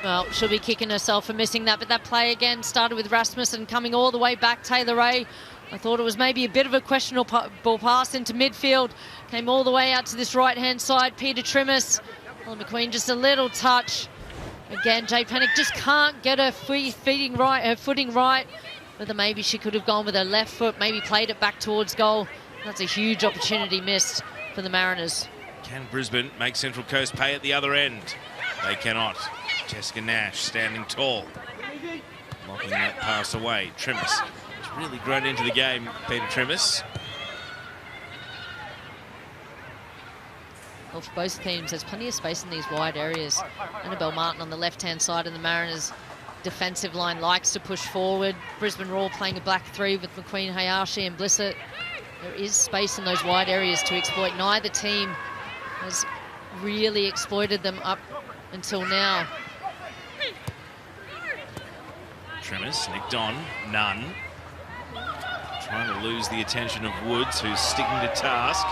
Well, she'll be kicking herself for missing that, but that play again started with Rasmussen coming all the way back. Taylor Ray, I thought it was maybe a bit of a questionable ball pass into midfield. Came all the way out to this right-hand side. Peter Tremis. Well, McQueen just a little touch. Again, Jade Pennock just can't get her footing right. Whether maybe she could have gone with her left foot, maybe played it back towards goal. That's a huge opportunity missed for the Mariners. Can Brisbane make Central Coast pay at the other end? They cannot. Jessica Nash standing tall, locking that pass away. Tremis has really grown into the game, Peter Tremis. Well, for both teams, there's plenty of space in these wide areas. Annabelle Martin on the left-hand side of the Mariners' defensive line likes to push forward. Brisbane Roar playing a black three with McQueen, Hayashi and Blissett. There is space in those wide areas to exploit. Neither team has really exploited them up until now. Tremis nicked on, none. Trying to lose the attention of Woods, who's sticking to task.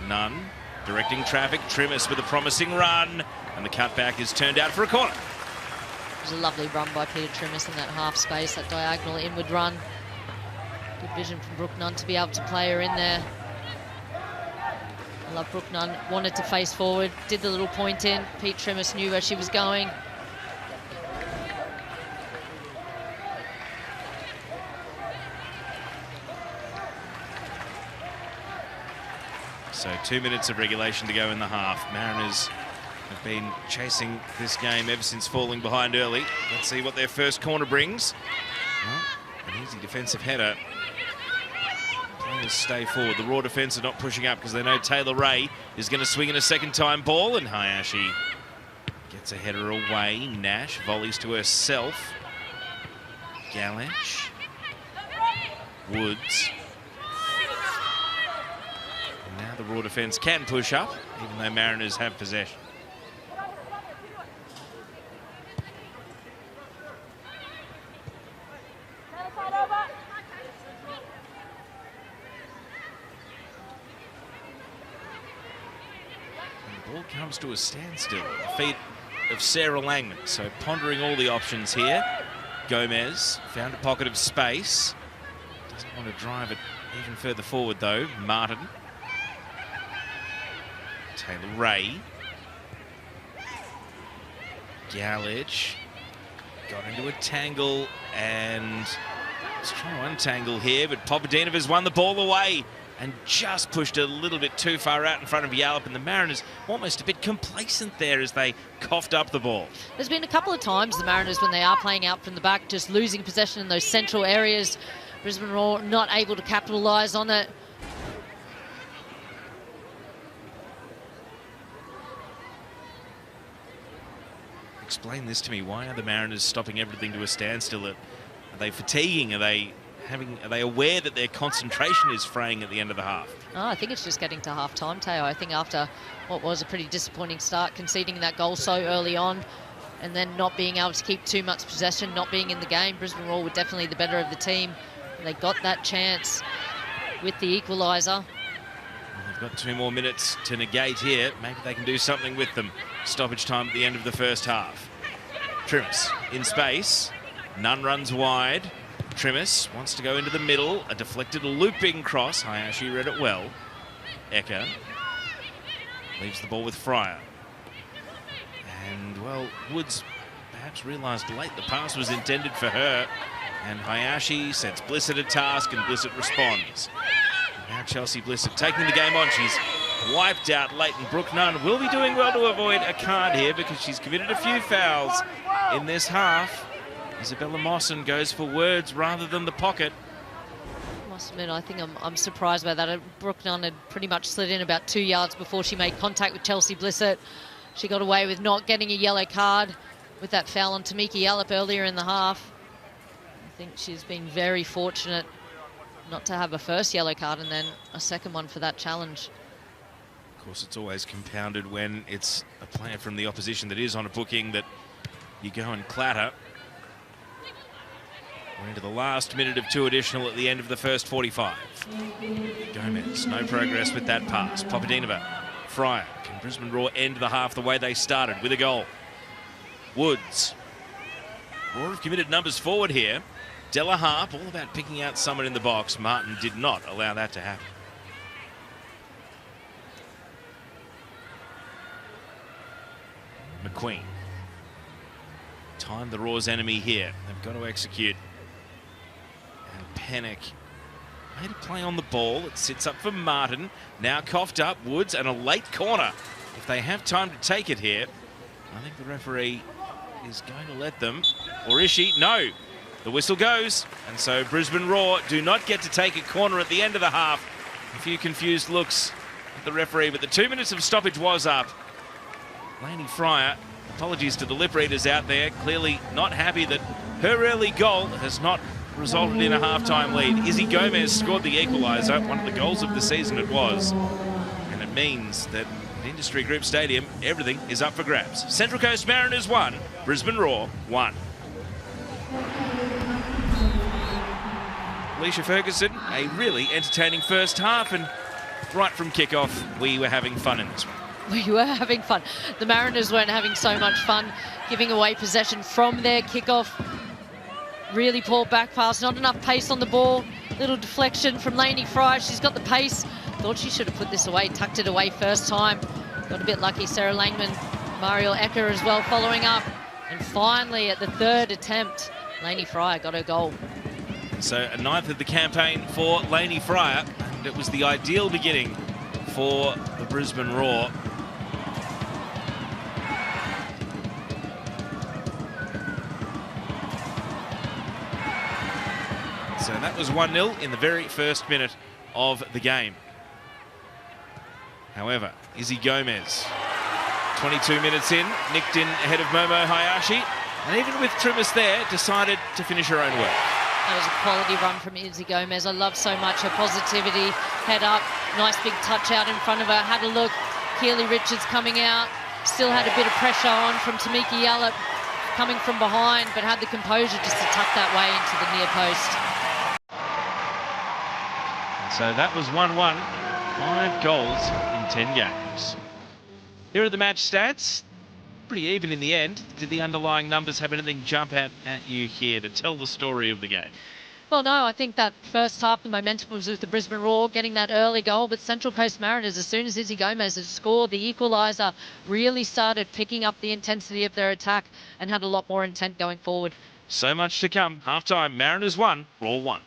None. Directing traffic. Tremis with a promising run. And the cutback is turned out for a corner. It was a lovely run by Peter Tremis in that half space, that diagonal inward run. Good vision from Brooke Nunn to be able to play her in there. I love Brooke Nunn. Wanted to face forward. Did the little point in. Pete Tremis knew where she was going. So 2 minutes of regulation to go in the half. Mariners have been chasing this game ever since falling behind early. Let's see what their first corner brings. Well, an easy defensive header. Players stay forward. The Raw defence are not pushing up because they know Taylor Ray is going to swing in a second-time ball, and Hayashi gets a header away. Nash volleys to herself. Gallich. Woods. Now the Raw defence can push up, even though Mariners have possession. And the ball comes to a standstill at the feet of Sarah Langman. So pondering all the options here. Gomez found a pocket of space. Doesn't want to drive it even further forward though. Martin. Taylor Ray. Gallich got into a tangle and was trying to untangle here, but Popadinov has won the ball away. and just pushed a little bit too far out in front of Yallop, and the Mariners almost a bit complacent there as they coughed up the ball. There's been a couple of times the Mariners, when they are playing out from the back, just losing possession in those central areas. Brisbane Roar not able to capitalise on it. Explain this to me. Why are the Mariners stopping everything to a standstill? Are they fatiguing? Are they aware that their concentration is fraying at the end of the half? Oh, I think it's just getting to half-time, Teo. I think after what was a pretty disappointing start, conceding that goal so early on, and then not being able to keep too much possession, not being in the game, Brisbane Roar were definitely the better of the team. They got that chance with the equaliser. They've got 2 more minutes to negate here. Maybe they can do something with them. Stoppage time at the end of the first half. Trimis in space. Nunn runs wide. Trimis wants to go into the middle. A deflected looping cross. Hayashi read it well. Ecker leaves the ball with Fryer. And, well, Woods perhaps realised late the pass was intended for her. And Hayashi sets Blissett a task, and Blissett responds. Now Chelsea Blissett taking the game on. She's wiped out Leighton Brooke. Nunn will be doing well to avoid a card here because she's committed a few fouls in this half. Isabella Mawson goes for words rather than the pocket. Must admit, I think I'm surprised by that. Brooke Nunn had pretty much slid in about 2 yards before she made contact with Chelsea Blissett. She got away with not getting a yellow card with that foul on Tamiki Yallop earlier in the half. I think she's been very fortunate not to have a first yellow card and then a second one for that challenge. Of course, it's always compounded when it's a player from the opposition that is on a booking that you go and clatter. We're into the last minute of 2 additional at the end of the first 45. Gomez, no progress with that pass. Papadinova, Fryer. Can Brisbane Roar end the half the way they started with a goal? Woods. Roar have committed numbers forward here. Della Harp, all about picking out someone in the box. Martin did not allow that to happen. McQueen. Time the Roar's enemy here. They've got to execute. And Panic made a play on the ball. It sits up for Martin. Now coughed up. Woods and a late corner. If they have time to take it here, I think the referee is going to let them. Or is she? No. The whistle goes, and so Brisbane Roar do not get to take a corner at the end of the half. A few confused looks at the referee, but the 2 minutes of stoppage was up. Lainey Fryer, apologies to the lip readers out there, clearly not happy that her early goal has not resulted in a half-time lead. Izzy Gomez scored the equaliser, one of the goals of the season it was, and it means that at Industry Group Stadium, everything is up for grabs. Central Coast Mariners 1, Brisbane Roar 1. Alicia Ferguson, a really entertaining first half, and right from kickoff, we were having fun in this one. We were having fun. The Mariners weren't having so much fun giving away possession from their kickoff. Really poor back pass, not enough pace on the ball. Little deflection from Lainey Fryer. She's got the pace. Thought she should have put this away, tucked it away first time. Got a bit lucky. Sarah Langman, Mariel Ecker as well following up. And finally, at the 3rd attempt, Lainey Fryer got her goal. So a 9th of the campaign for Lainey Fryer, and it was the ideal beginning for the Brisbane Roar. So that was 1-0 in the very first minute of the game. However, Izzy Gomez, 22 minutes in, nicked in ahead of Momo Hayashi, and even with Trimis there, decided to finish her own work. That was a quality run from Izzy Gomez. I love so much her positivity. Head up, nice big touch out in front of her. Had a look. Keely Richards coming out. Still had a bit of pressure on from Tamiki Yallop coming from behind, but had the composure just to tuck that way into the near post. So that was 1-1. 5 goals in 10 games. Here are the match stats. Pretty even in the end. Did the underlying numbers have anything jump out at you here to tell the story of the game? Well, no, I think that first half, the momentum was with the Brisbane Roar getting that early goal, but Central Coast Mariners, as soon as Izzy Gomez had scored the equaliser, really started picking up the intensity of their attack and had a lot more intent going forward. So much to come. Half-time, Mariners 1, Roar 1.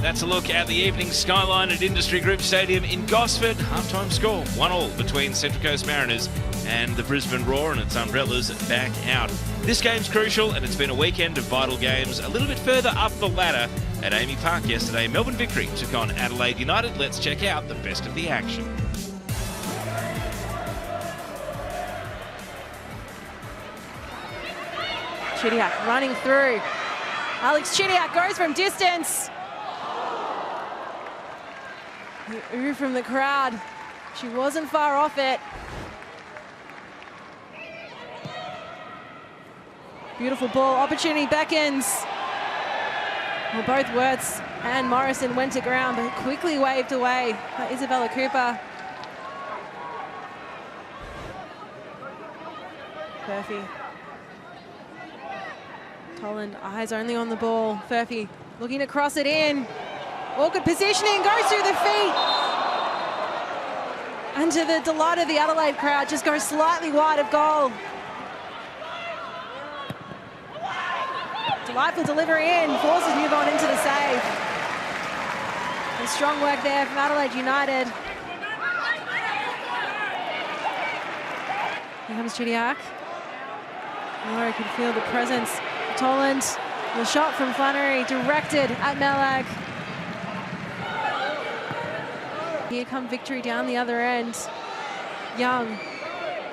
That's a look at the evening skyline at Industry Group Stadium in Gosford. Halftime score 1-1 between Central Coast Mariners and the Brisbane Roar, and its umbrellas back out. This game's crucial, and it's been a weekend of vital games. A little bit further up the ladder at Amy Park yesterday, Melbourne Victory took on Adelaide United. Let's check out the best of the action. Chidiac running through. Alex Chidiac goes from distance. The ooh from the crowd. She wasn't far off it. Beautiful ball, opportunity beckons. Well, both Wirtz and Morrison went to ground, but quickly waved away by Isabella Cooper. Furphy. Toland, eyes only on the ball. Furphy looking to cross it in. Awkward positioning, goes through the feet. And to the delight of the Adelaide crowd, just goes slightly wide of goal. Delightful delivery in, forces Newborn into the save. And strong work there from Adelaide United. Here comes Chidiac. Laurie could feel the presence. Toland, the shot from Flannery, directed at Melag. Here come Victory down the other end. Young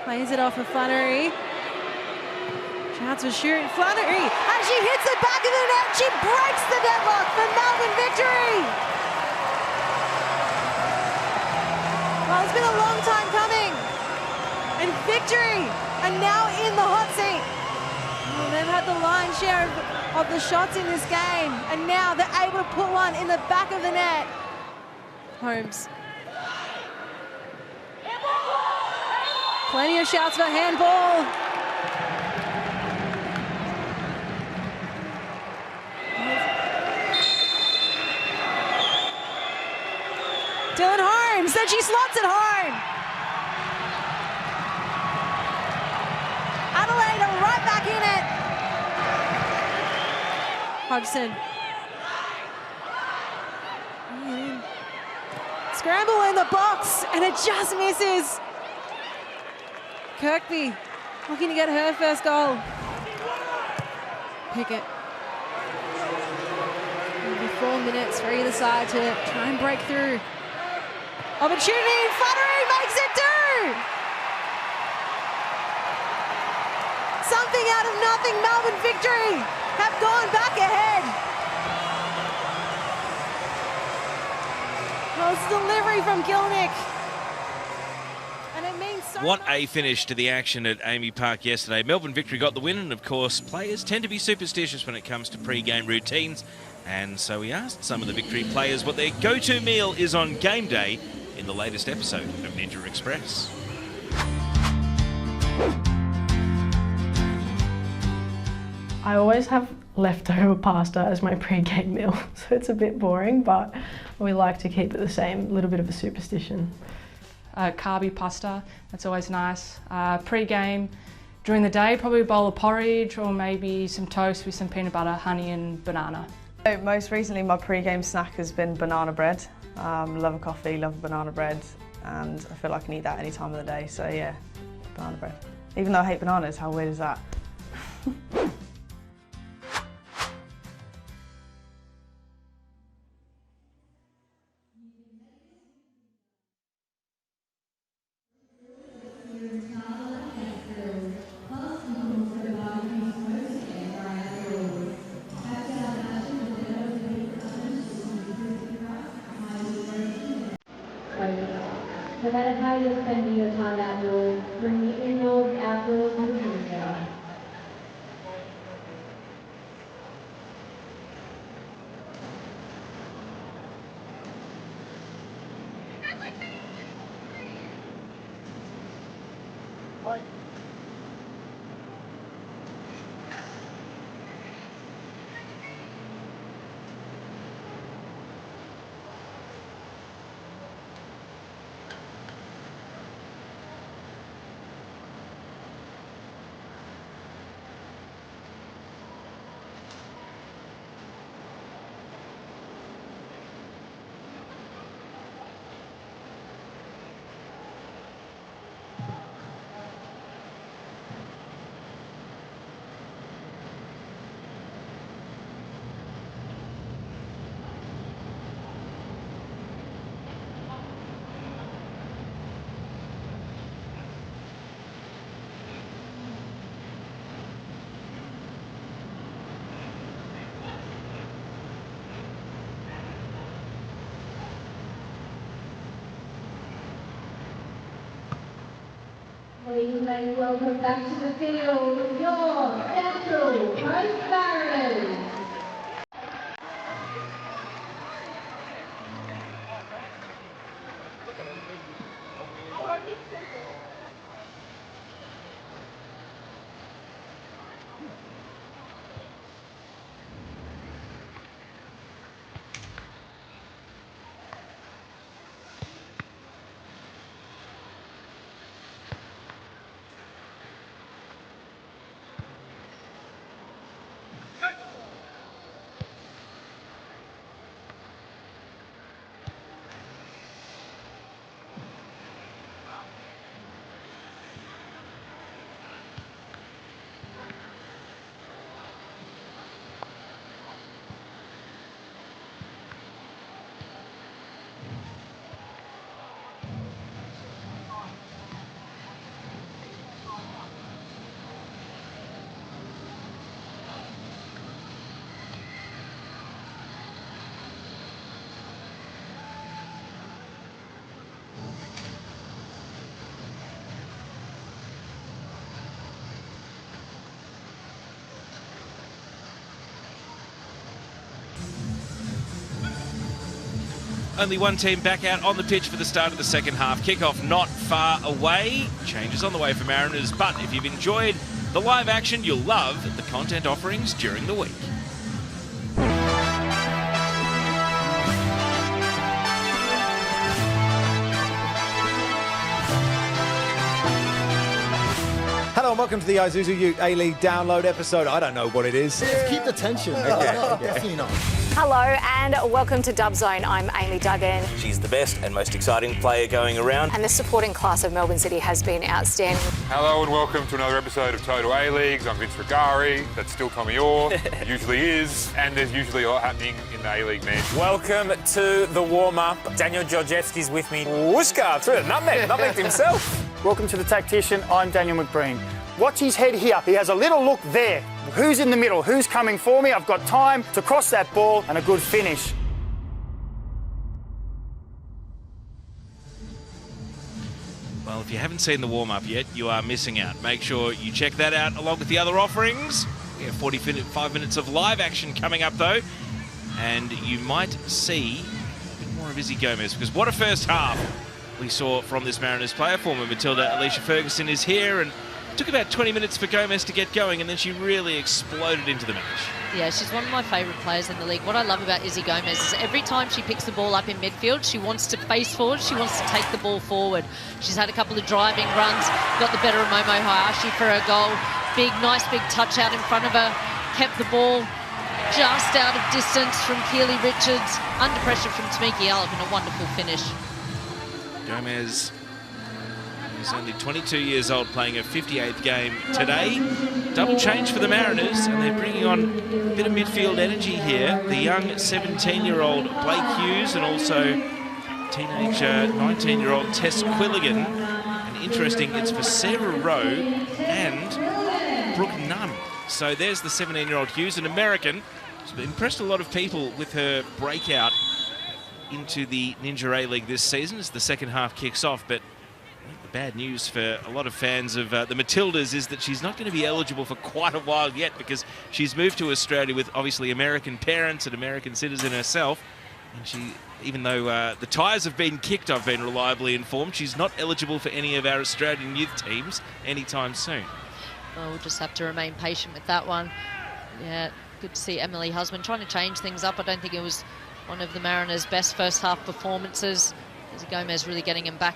plays it off of Flannery. Shouts for shooting. Flannery, as she hits the back of the net, she breaks the deadlock for Melbourne Victory. Well, it's been a long time coming. And Victory are now in the hot seat. Well, they've had the lion's share of the shots in this game, and now they're able to put one in the back of the net. Holmes. Plenty of shouts for handball. Dylan Holmes, then she slots it home. Adelaide are right back in it. Hodgson. Scramble in the box, and it just misses. Kirkby looking to get her first goal. Pickett. Maybe 4 minutes for either side to try and break through. Opportunity, Flannery makes it too! Something out of nothing, Melbourne Victory have gone back ahead. Well, it's delivery from Gilnick. And it means so What much. a finish to the action at Amy Park yesterday. Melbourne Victory got the win, and of course, players tend to be superstitious when it comes to pre-game routines. And so we asked some of the Victory players what their go-to meal is on game day in the latest episode of Ninja Express. I always have leftover pasta as my pre-game meal, so it's a bit boring, but we like to keep it the same, a little bit of a superstition. Carby pasta, that's always nice. Pre-game, during the day, probably a bowl of porridge or maybe some toast with some peanut butter, honey and banana. So most recently my pre-game snack has been banana bread. Love a coffee, love a banana bread, and I feel like I can eat that any time of the day, so yeah, banana bread. Even though I hate bananas, how weird is that? No matter how you're spending your time outdoors, bring the indoors, outdoors, and together. Ladies and gentlemen, welcome back to the field, your Central Coast Mariners. Only one team back out on the pitch for the start of the second half. Kickoff not far away. Changes on the way for Mariners, but if you've enjoyed the live action, you'll love the content offerings during the week. Hello and welcome to the Isuzu Ute A-League download episode. I don't know what it is. Let's keep the tension. No, definitely not. Hello and welcome to Dub Zone. I'm Amy Duggan. She's the best and most exciting player going around. And the supporting class of Melbourne City has been outstanding. Hello and welcome to another episode of Total A-Leagues. I'm Vince Regari. That's still Tommy Orr. It usually is. And there's usually a lot happening in the A-League men. Welcome to the warm-up. Daniel Georgievski's with me. Whooshka through the nutmeg himself. Welcome to the Tactician. I'm Daniel McBreen. Watch his head here. He has a little look there. Who's in the middle? Who's coming for me? I've got time to cross that ball and a good finish. Well, if you haven't seen the warm-up yet, you are missing out. Make sure you check that out along with the other offerings. We have 45 minutes of live action coming up, though. And you might see a bit more of Izzy Gomez, because what a first half we saw from this Mariners player. Former Matilda Alicia Ferguson is here, and took about 20 minutes for Gomez to get going, and then she really exploded into the match. Yeah, she's one of my favourite players in the league. What I love about Izzy Gomez is every time she picks the ball up in midfield, she wants to face forward, she wants to take the ball forward. She's had a couple of driving runs, got the better of Momo Hayashi for her goal. Nice big touch out in front of her, kept the ball just out of distance from Keely Richards, under pressure from Tamiki Alep, and a wonderful finish. Gomez is only 22 years old, playing her 58th game today. Double change for the Mariners, and they're bringing on a bit of midfield energy here. The young 17-year-old Blake Hughes, and also teenage 19-year-old Tess Quilligan. And interesting, it's for Sarah Rowe and Brooke Nunn. So there's the 17-year-old Hughes, an American. She's impressed a lot of people with her breakout into the Ninja A-League this season as the second half kicks off. But the bad news for a lot of fans of the Matildas is that she's not going to be eligible for quite a while yet, because she's moved to Australia with obviously American parents, an American citizen herself. And she, even though the tyres have been kicked, I've been reliably informed, she's not eligible for any of our Australian youth teams anytime soon. Well, we'll just have to remain patient with that one. Yeah, good to see Emily Husband trying to change things up. I don't think it was one of the Mariners' best first half performances. Izzy Gomez really getting him back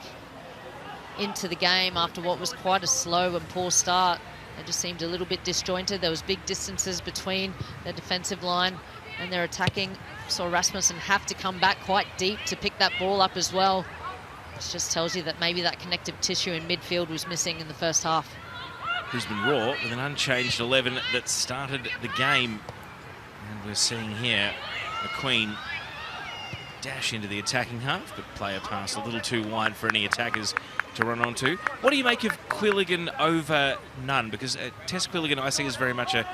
into the game after what was quite a slow and poor start. They just seemed a little bit disjointed. There was big distances between their defensive line and their attacking. Saw Rasmussen have to come back quite deep to pick that ball up as well. Which just tells you that maybe that connective tissue in midfield was missing in the first half. Brisbane Roar with an unchanged 11 that started the game. And we're seeing here McQueen dash into the attacking half, but play a pass a little too wide for any attackers to run onto. What do you make of Quilligan over Nunn? Because Tess Quilligan, I see, is very much a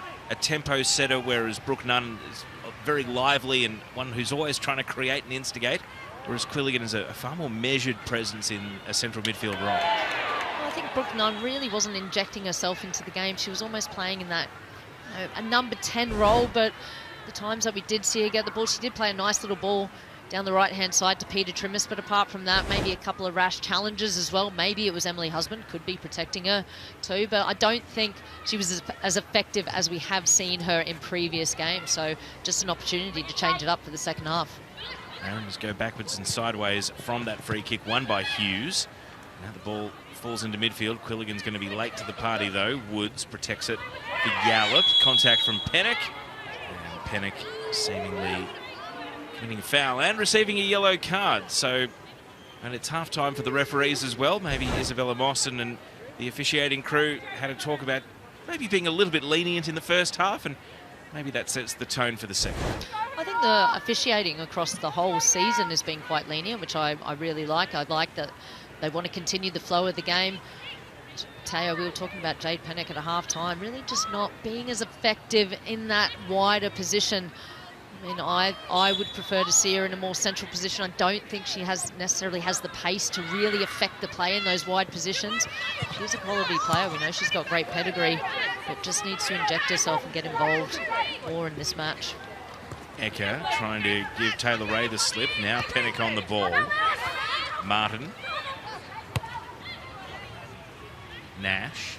tempo setter, whereas Brooke Nunn is very lively and one who's always trying to create and instigate, whereas Quilligan is a far more measured presence in a central midfield role. I think Brooke Nunn really wasn't injecting herself into the game. She was almost playing in that, a number 10 role, but the times that we did see her get the ball, she did play a nice little ball down the right-hand side to Peter Trimmis, but apart from that, maybe a couple of rash challenges as well. Maybe it was Emily Husband, could be protecting her too, but I don't think she was as effective as we have seen her in previous games, so just an opportunity to change it up for the second half. Mariners go backwards and sideways from that free kick won by Hughes. Now the ball falls into midfield. Quilligan's going to be late to the party though. Woods protects it for Yallop. Contact from Pennock. And Pennock seemingly committing a foul and receiving a yellow card. So, and it's half time for the referees as well. Maybe Isabella Mawson and the officiating crew had a talk about maybe being a little bit lenient in the first half, and maybe that sets the tone for the second. I think the officiating across the whole season has been quite lenient, which I really like. I like that they want to continue the flow of the game. Teo, we were talking about Jade Pennock at a half-time, really just not being as effective in that wider position. I mean, I would prefer to see her in a more central position. I don't think she necessarily has the pace to really affect the play in those wide positions. She's a quality player. We know she's got great pedigree, but just needs to inject herself and get involved more in this match. Ecker trying to give Taylor Ray the slip. Now Pennock on the ball. Martin. Nash.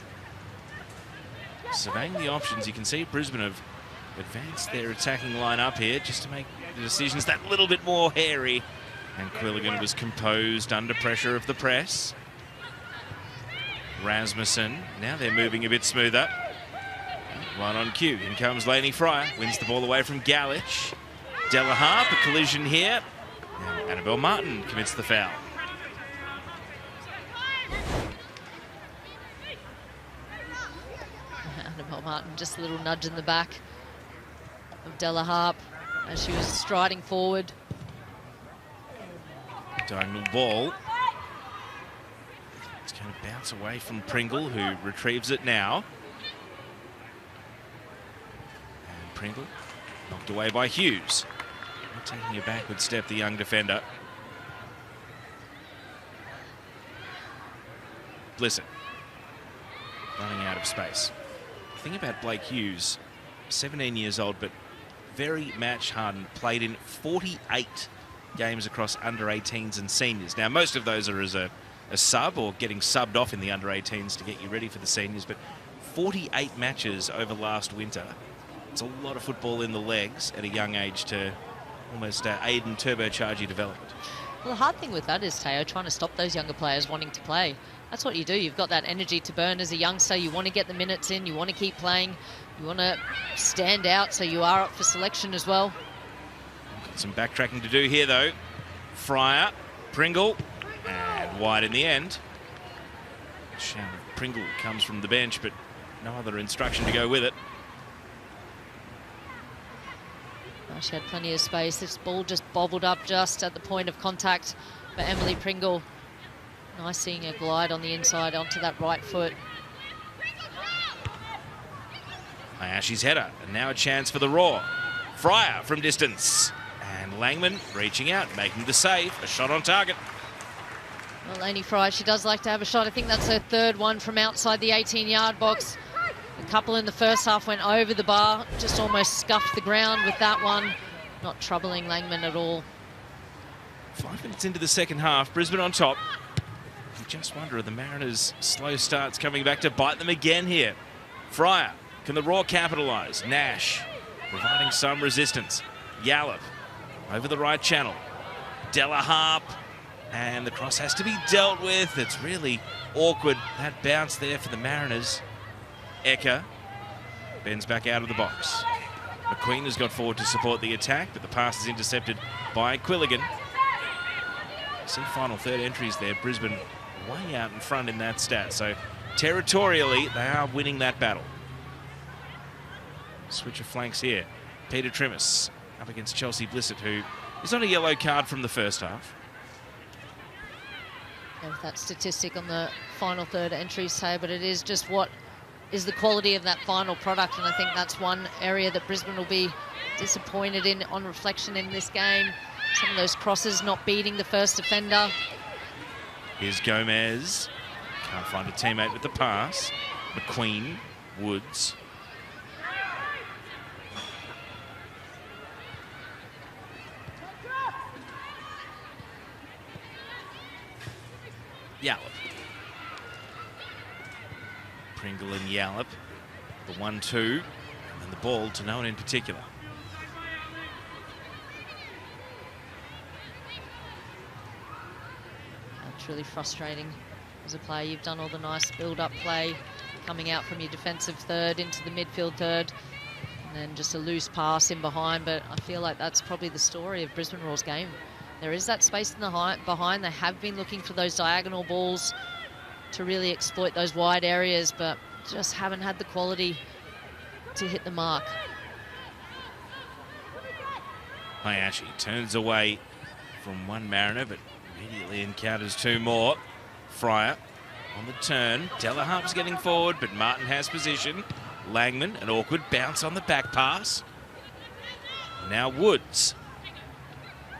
Surveying the options, you can see Brisbane have advanced their attacking line up here just to make the decisions that little bit more hairy. And Quilligan was composed under pressure of the press. Rasmussen, now they're moving a bit smoother. Right on cue, in comes Lainey Fryer, wins the ball away from Galich. Della Harp, a collision here. And Annabelle Martin commits the foul. Annabelle Martin, just a little nudge in the back of Della Harp as she was striding forward. Diagonal ball. It's going to bounce away from Pringle, who retrieves it now. And Pringle knocked away by Hughes. Not taking a backward step, the young defender. Blissett running out of space. The thing about Blake Hughes, 17 years old, but very match hardened, played in 48 games across under 18s and seniors. Now, most of those are as a a sub or getting subbed off in the under-18s to get you ready for the seniors, but 48 matches over last winter. It's a lot of football in the legs at a young age to almost aid and turbocharge your development. Well, the hard thing with that is, Teo, trying to stop those younger players wanting to play. That's what you do. You've got that energy to burn as a youngster. You want to get the minutes in. You want to keep playing. You want to stand out so you are up for selection as well. Got some backtracking to do here, though. Fryer, Pringle, and wide in the end. Shout of Pringle comes from the bench, but no other instruction to go with it. She had plenty of space. This ball just bobbled up just at the point of contact for Emily Pringle. Nice seeing her glide on the inside onto that right foot. Hayashi's header, and now a chance for the Raw. Fryer from distance. And Langman reaching out, making the save. A shot on target. Well, Lainey Fryer, she does like to have a shot. I think that's her third one from outside the 18-yard box. A couple in the first half went over the bar, just almost scuffed the ground with that one. Not troubling Langman at all. 5 minutes into the second half, Brisbane on top. You just wonder, are the Mariners' slow starts coming back to bite them again here? Fryer, can the Raw capitalise? Nash providing some resistance. Yallop over the right channel. Della Harp, and the cross has to be dealt with. It's really awkward, that bounce there for the Mariners. Ecker bends back out of the box. McQueen has got forward to support the attack, but the pass is intercepted by Quilligan. See final third entries there. Brisbane way out in front in that stat. So territorially, they are winning that battle. Switch of flanks here. Peter Trimmis up against Chelsea Blissett, who is on a yellow card from the first half. And with that statistic on the final third entries, say, but it is just what is the quality of that final product, and I think that's one area that Brisbane will be disappointed in on reflection in this game. Some of those crosses not beating the first defender. Here's Gomez. Can't find a teammate with the pass. McQueen, Woods. Yallop. Pringle and Yallop, the 1-2, and the ball to no one in particular. It's really frustrating as a player. You've done all the nice build-up play, coming out from your defensive third into the midfield third, and then just a loose pass in behind. But I feel like that's probably the story of Brisbane Roar's game. There is that space in the behind. They have been looking for those diagonal balls to really exploit those wide areas, but just haven't had the quality to hit the mark. Hayashi turns away from one Mariner, but immediately encounters two more. Fryer on the turn. Della Harp's getting forward, but Martin has position. Langman, an awkward bounce on the back pass. Now Woods.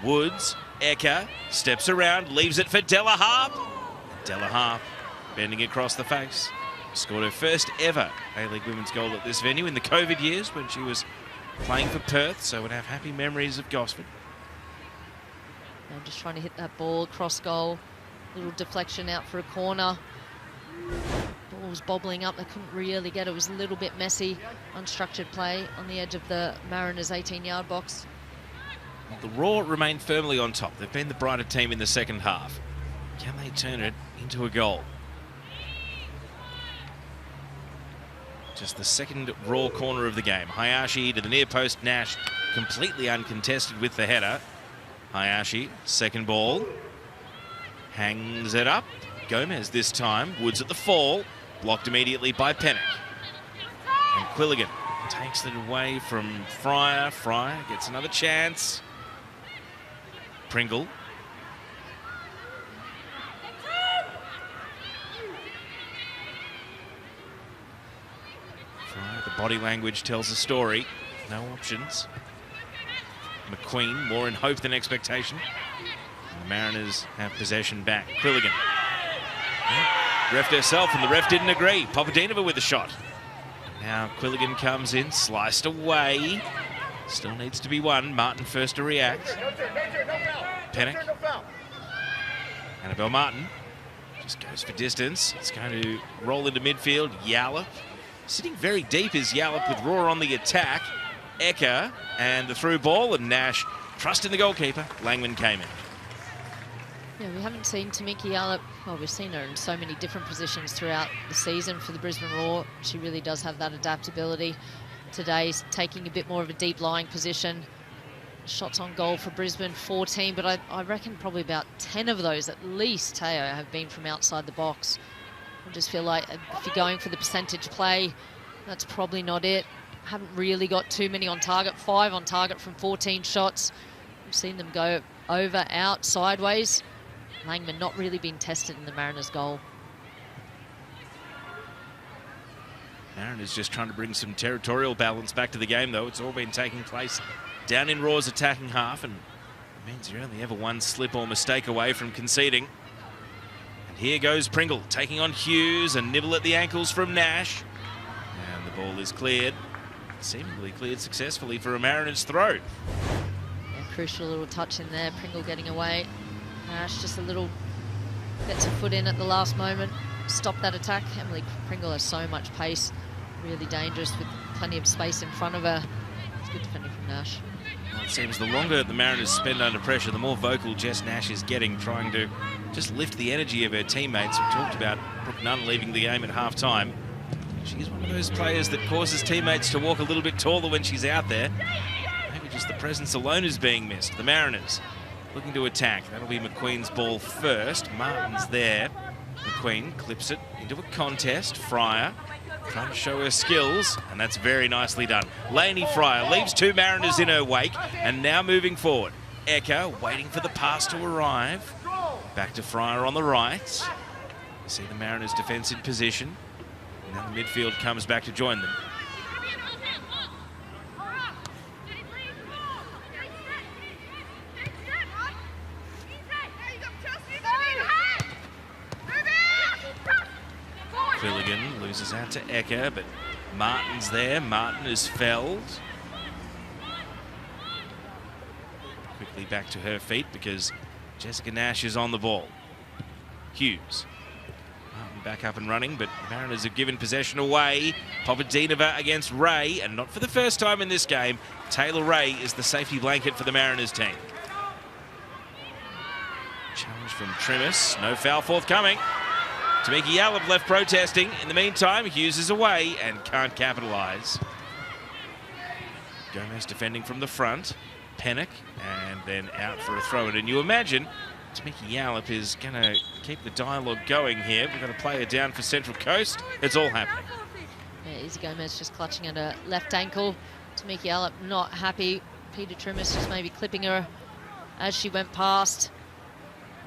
Woods, Ecker, steps around, leaves it for Della Harp. Della Harp bending across the face. Scored her first ever A-League women's goal at this venue in the COVID years when she was playing for Perth, so would have happy memories of Gosford. I'm just trying to hit that ball, cross goal. Little deflection out for a corner. Ball was bobbling up, they couldn't really get it. It was a little bit messy, unstructured play on the edge of the Mariners' 18-yard box. Well, the Raw remain firmly on top. They've been the brighter team in the second half. Can they turn it into a goal? Just the second Raw corner of the game. Hayashi to the near post. Nash completely uncontested with the header. Hayashi, second ball. Hangs it up. Gomez this time. Woods at the fall. Blocked immediately by Pennock. And Quilligan takes it away from Fryer. Fryer gets another chance. Pringle. Fryer, the body language tells a story. No options. McQueen, more in hope than expectation. And the Mariners have possession back. Quilligan. Ref herself, and the ref didn't agree. Papadinova with a shot. Now Quilligan comes in, sliced away. Still needs to be won. Martin first to react. Pennock. Annabelle Martin. Just goes for distance. It's going to roll into midfield. Yallop. Sitting very deep is Yallop with Raw on the attack. Ecker and the through ball, and Nash trusting the goalkeeper. Langman came in. Yeah, we haven't seen Tamiki Yallop. Well, we've seen her in so many different positions throughout the season for the Brisbane Roar. She really does have that adaptability. Today's taking a bit more of a deep lying position. Shots on goal for Brisbane, 14, but I reckon probably about 10 of those, at least, Teo, have been from outside the box. I just feel like if you're going for the percentage play, that's probably not it. Haven't really got too many on target. 5 on target from 14 shots. We've seen them go over, out, sideways. Langman not really been tested in the Mariners' goal. Mariners just trying to bring some territorial balance back to the game, though. It's all been taking place down in Raw's attacking half, and it means you're only ever one slip or mistake away from conceding. And here goes Pringle, taking on Hughes, and nibble at the ankles from Nash. And the ball is cleared, seemingly cleared successfully for a Mariners throw. Yeah, crucial little touch in there, Pringle getting away. Nash just a little, gets a foot in at the last moment, stop that attack. Emily Pringle has so much pace, really dangerous with plenty of space in front of her. It's good defending from Nash. Well, it seems the longer the Mariners spend under pressure, the more vocal Jess Nash is getting, trying to just lift the energy of her teammates. We talked about Brooke Nunn leaving the game at half-time. She's one of those players that causes teammates to walk a little bit taller when she's out there. Maybe just the presence alone is being missed. The Mariners looking to attack. That'll be McQueen's ball first. Martin's there. McQueen clips it into a contest. Fryer trying to show her skills, and that's very nicely done. Lainey Fryer leaves 2 Mariners in her wake, and now moving forward. Ecker waiting for the pass to arrive. Back to Fryer on the right. You see the Mariners' defence in position. And now the midfield comes back to join them. Quilligan loses out to Ecker, but Martin's there. Martin is felled. Quickly back to her feet because Jessica Nash is on the ball. Hughes. Martin back up and running, but Mariners have given possession away. Popadinova against Ray, and not for the first time in this game, Taylor Ray is the safety blanket for the Mariners team. Challenge from Trimis. No foul forthcoming. Tamiki Yallop left protesting. In the meantime, Hughes is away and can't capitalise. Gomez defending from the front. Pennock, and then out for a throw. And you imagine Tamiki Yallop is going to keep the dialogue going here. We're going to play her down for Central Coast. It's all happening. Yeah, Izzy Gomez just clutching at her left ankle. Tamiki Yallop not happy. Peter Trimis just maybe clipping her as she went past.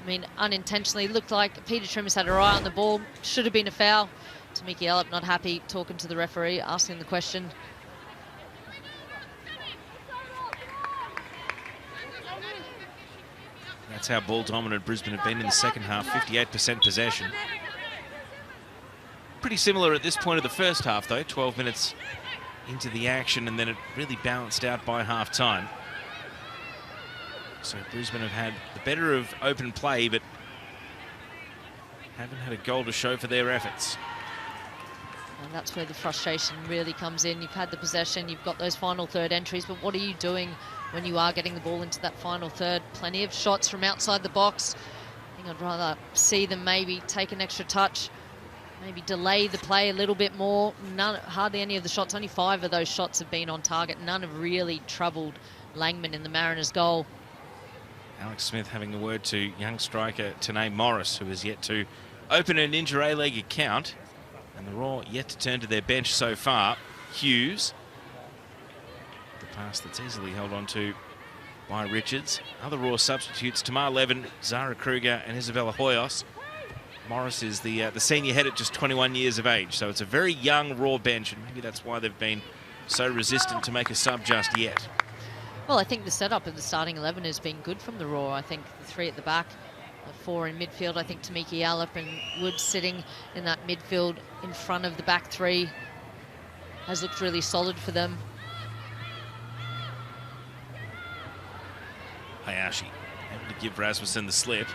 I mean, unintentionally, looked like Peter Trimis had her eye on the ball. Should have been a foul. Tamiki Yallop not happy, talking to the referee, asking the question. That's how ball-dominant Brisbane have been in the second half, 58% possession. Pretty similar at this point of the first half, though, 12 minutes into the action, and then it really balanced out by half-time. So Brisbane have had the better of open play, but haven't had a goal to show for their efforts. And that's where the frustration really comes in. You've had the possession, you've got those final third entries, but what are you doing when you are getting the ball into that final third? Plenty of shots from outside the box. I think I'd rather see them maybe take an extra touch, maybe delay the play a little bit more. Hardly any of the shots, only 5 of those shots have been on target. None have really troubled Langman in the Mariners' goal. Alex Smith having a word to young striker Tanae Morris, who has yet to open an inter-A-League account. And the Raw yet to turn to their bench so far. Hughes. The pass that's easily held on to by Richards. Other Raw substitutes, Tamar Levin, Zara Kruger and Isabella Hoyos. Morris is the senior head at just 21 years of age. So it's a very young Raw bench, and maybe that's why they've been so resistant to make a sub just yet. Well, I think the setup of the starting 11 has been good from the Raw. I think the 3 at the back, the 4 in midfield. I think Tamiki Yallop and Wood sitting in that midfield in front of the back 3 has looked really solid for them. Hayashi having to give Rasmussen the slip.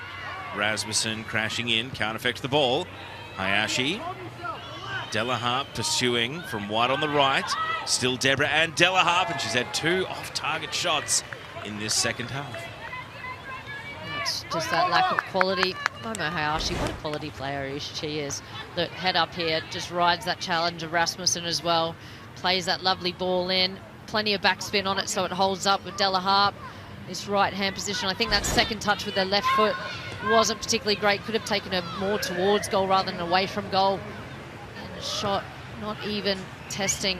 Rasmussen crashing in, can't affect the ball. Hayashi. Delaharp pursuing from wide on the right. Still Deborah and Delaharp, and she's had 2 off-target shots in this second half. It's just that lack of quality. Momo Hayashi, what a quality player she is. Look, head up here, just rides that challenge of Rasmussen as well. Plays that lovely ball in. Plenty of backspin on it so it holds up with Delaharp. This right-hand position, I think that second touch with the left foot wasn't particularly great. Could have taken her more towards goal rather than away from goal. And a shot not even testing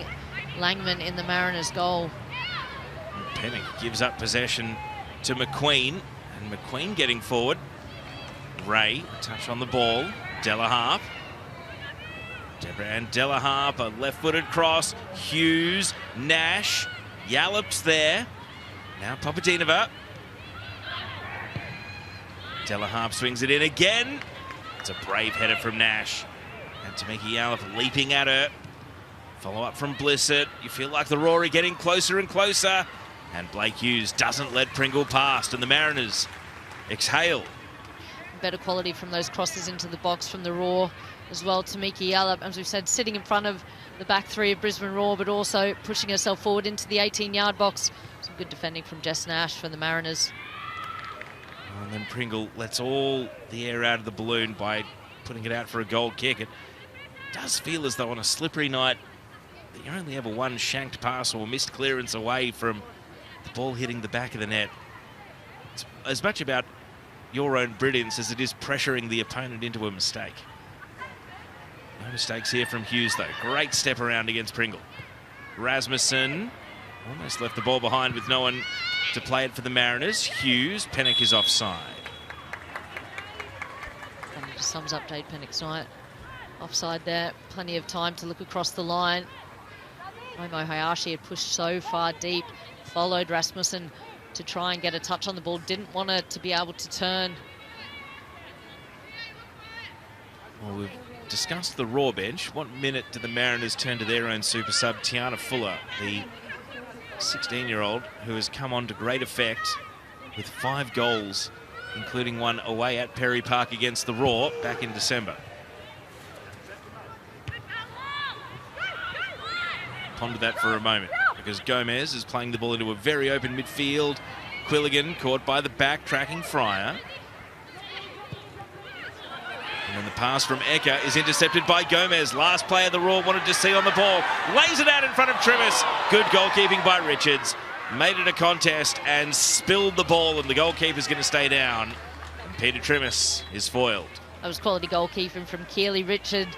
Langman in the Mariners' goal. Pennick gives up possession to McQueen, and McQueen getting forward. Ray, a touch on the ball. Delaharp. Deborah and Delaharp, a left-footed cross. Hughes, Nash, Yallop's there. Now Papadinova. Delaharp swings it in again. It's a brave header from Nash. And Tamiki Yallop leaping at her. Follow up from Blissett. You feel like the Rory getting closer and closer. And Blake Hughes doesn't let Pringle past. And the Mariners exhale. Better quality from those crosses into the box from the Raw as well. Tamiki Yallop, as we've said, sitting in front of the back three of Brisbane Raw, but also pushing herself forward into the 18-yard box. Some good defending from Jess Nash for the Mariners. And then Pringle lets all the air out of the balloon by putting it out for a goal kick. It does feel as though on a slippery night that you're only ever one shanked pass or missed clearance away from the ball hitting the back of the net. It's as much about your own brilliance as it is pressuring the opponent into a mistake. No mistakes here from Hughes, though. Great step around against Pringle. Rasmussen almost left the ball behind with no one to play it for the Mariners. Hughes, Pennick is offside. And it just sums up Jade Pennick's night. Offside there. Plenty of time to look across the line. Momo Hayashi had pushed so far deep, followed Rasmussen to try and get a touch on the ball. Didn't want her to be able to turn. Well, we've discussed the Raw bench. What minute do the Mariners turn to their own super sub, Tiana Fuller, the 16-year-old who has come on to great effect with 5 goals, including one away at Perry Park against the Raw back in December. Ponder that for a moment, because Gomez is playing the ball into a very open midfield. Quilligan caught by the back, tracking Fryer. And then the pass from Eka is intercepted by Gomez. Last player the Raw wanted to see on the ball. Lays it out in front of Trimis. Good goalkeeping by Richards. Made it a contest and spilled the ball, and the goalkeeper's going to stay down. And Peter Trimis is foiled. That was quality goalkeeping from Keely Richard.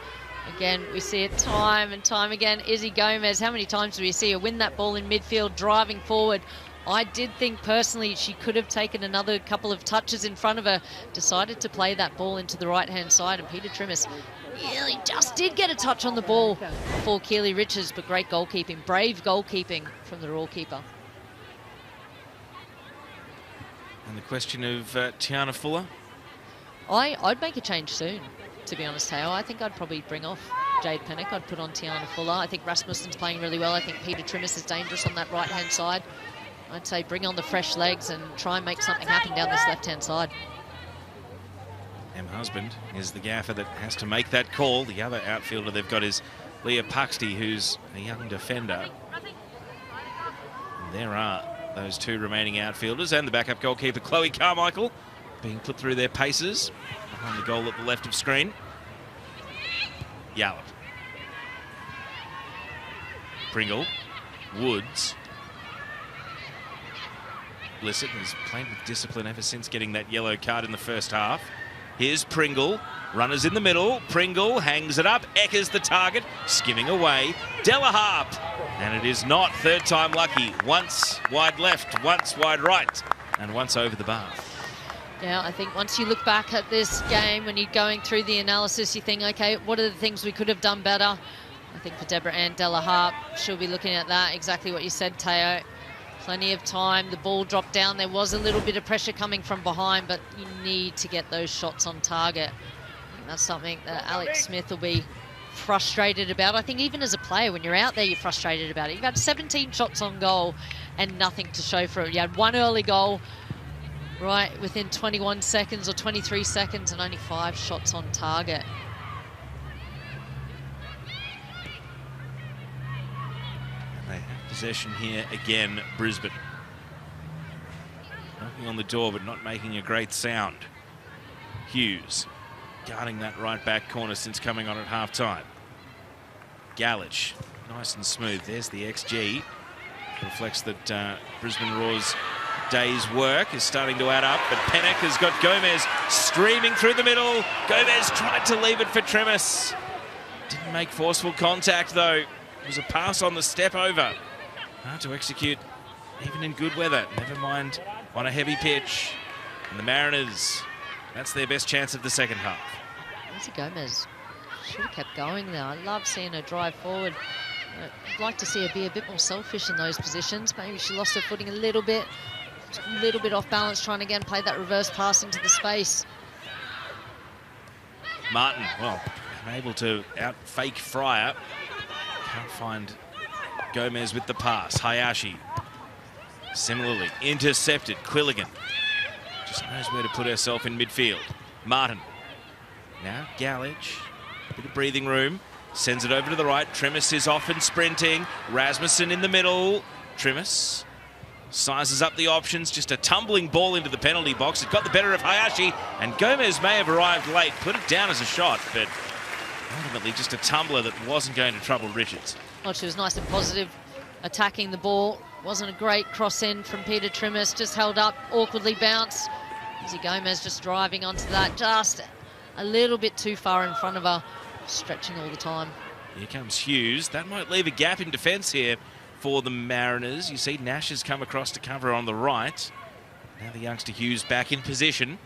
Again, we see it time and time again. Izzy Gomez, how many times do we see her win that ball in midfield, driving forward? I did think personally she could have taken another couple of touches in front of her. Decided to play that ball into the right-hand side, and Peter Trimis really just did get a touch on the ball for Keely Richards, but great goalkeeping, brave goalkeeping from the Raw keeper. And the question of Tiana Fuller? I'd make a change soon, to be honest, Teo. I think I'd probably bring off Jade Pennick. I'd put on Tiana Fuller. I think Rasmussen's playing really well. I think Peter Trimis is dangerous on that right-hand side. I'd say bring on the fresh legs and try and make something happen down this left-hand side. Em Husband is the gaffer that has to make that call. The other outfielder they've got is Leah Puxty, who's a young defender. And there are those 2 remaining outfielders and the backup goalkeeper, Chloe Carmichael, being put through their paces behind the goal at the left of screen. Yallop. Pringle. Woods. Blissett has played with discipline ever since getting that yellow card in the first half. Here's Pringle. Runners in the middle. Pringle hangs it up. Ecker's the target. Skimming away. Delaharp. And it is not. Third time lucky. Once wide left, once wide right, and once over the bar. Yeah, I think once you look back at this game, when you're going through the analysis, you think, okay, what are the things we could have done better? I think for Deborah Ann Delaharp, she'll be looking at that, exactly what you said, Teo. Plenty of time, the ball dropped down. There was a little bit of pressure coming from behind, but you need to get those shots on target. I think that's something that Alex Smith will be frustrated about. I think even as a player, when you're out there, you're frustrated about it. You've had 17 shots on goal and nothing to show for it. You had 1 early goal, right within 21 seconds or 23 seconds and only 5 shots on target. They have possession here again, Brisbane. Knocking on the door but not making a great sound. Hughes guarding that right back corner since coming on at half-time. Gallage, nice and smooth. There's the XG. Reflects that Brisbane Roar's day's work is starting to add up, but Pennock has got Gomez streaming through the middle. Gomez tried to leave it for Tremis. Didn't make forceful contact though. It was a pass on the step over. Hard to execute even in good weather, never mind on a heavy pitch. And the Mariners, that's their best chance of the second half. Lindsay Gomez should have kept going there. I love seeing her drive forward. I'd like to see her be a bit more selfish in those positions. Maybe she lost her footing a little bit off balance, trying to again play that reverse pass into the space. Martin, well, able to out-fake Fryer. Can't find Gomez with the pass. Hayashi, similarly, intercepted. Quilligan just knows where to put herself in midfield. Martin, now Gallage, bit of breathing room. Sends it over to the right. Tremis is off and sprinting. Rasmussen in the middle. Tremis sizes up the options. Just a tumbling ball into the penalty box. It got the better of Hayashi, and Gomez may have arrived late. Put it down as a shot, but ultimately just a tumbler that wasn't going to trouble Richards. Well, she was nice and positive, attacking the ball. Wasn't a great cross in from Peter Tremis. Just held up, awkwardly bounced. Lindsay Gomez just driving onto that. Just a little bit too far in front of her. Stretching all the time. Here comes Hughes. That might leave a gap in defence here for the Mariners. You see Nash has come across to cover on the right. Now the youngster Hughes back in position.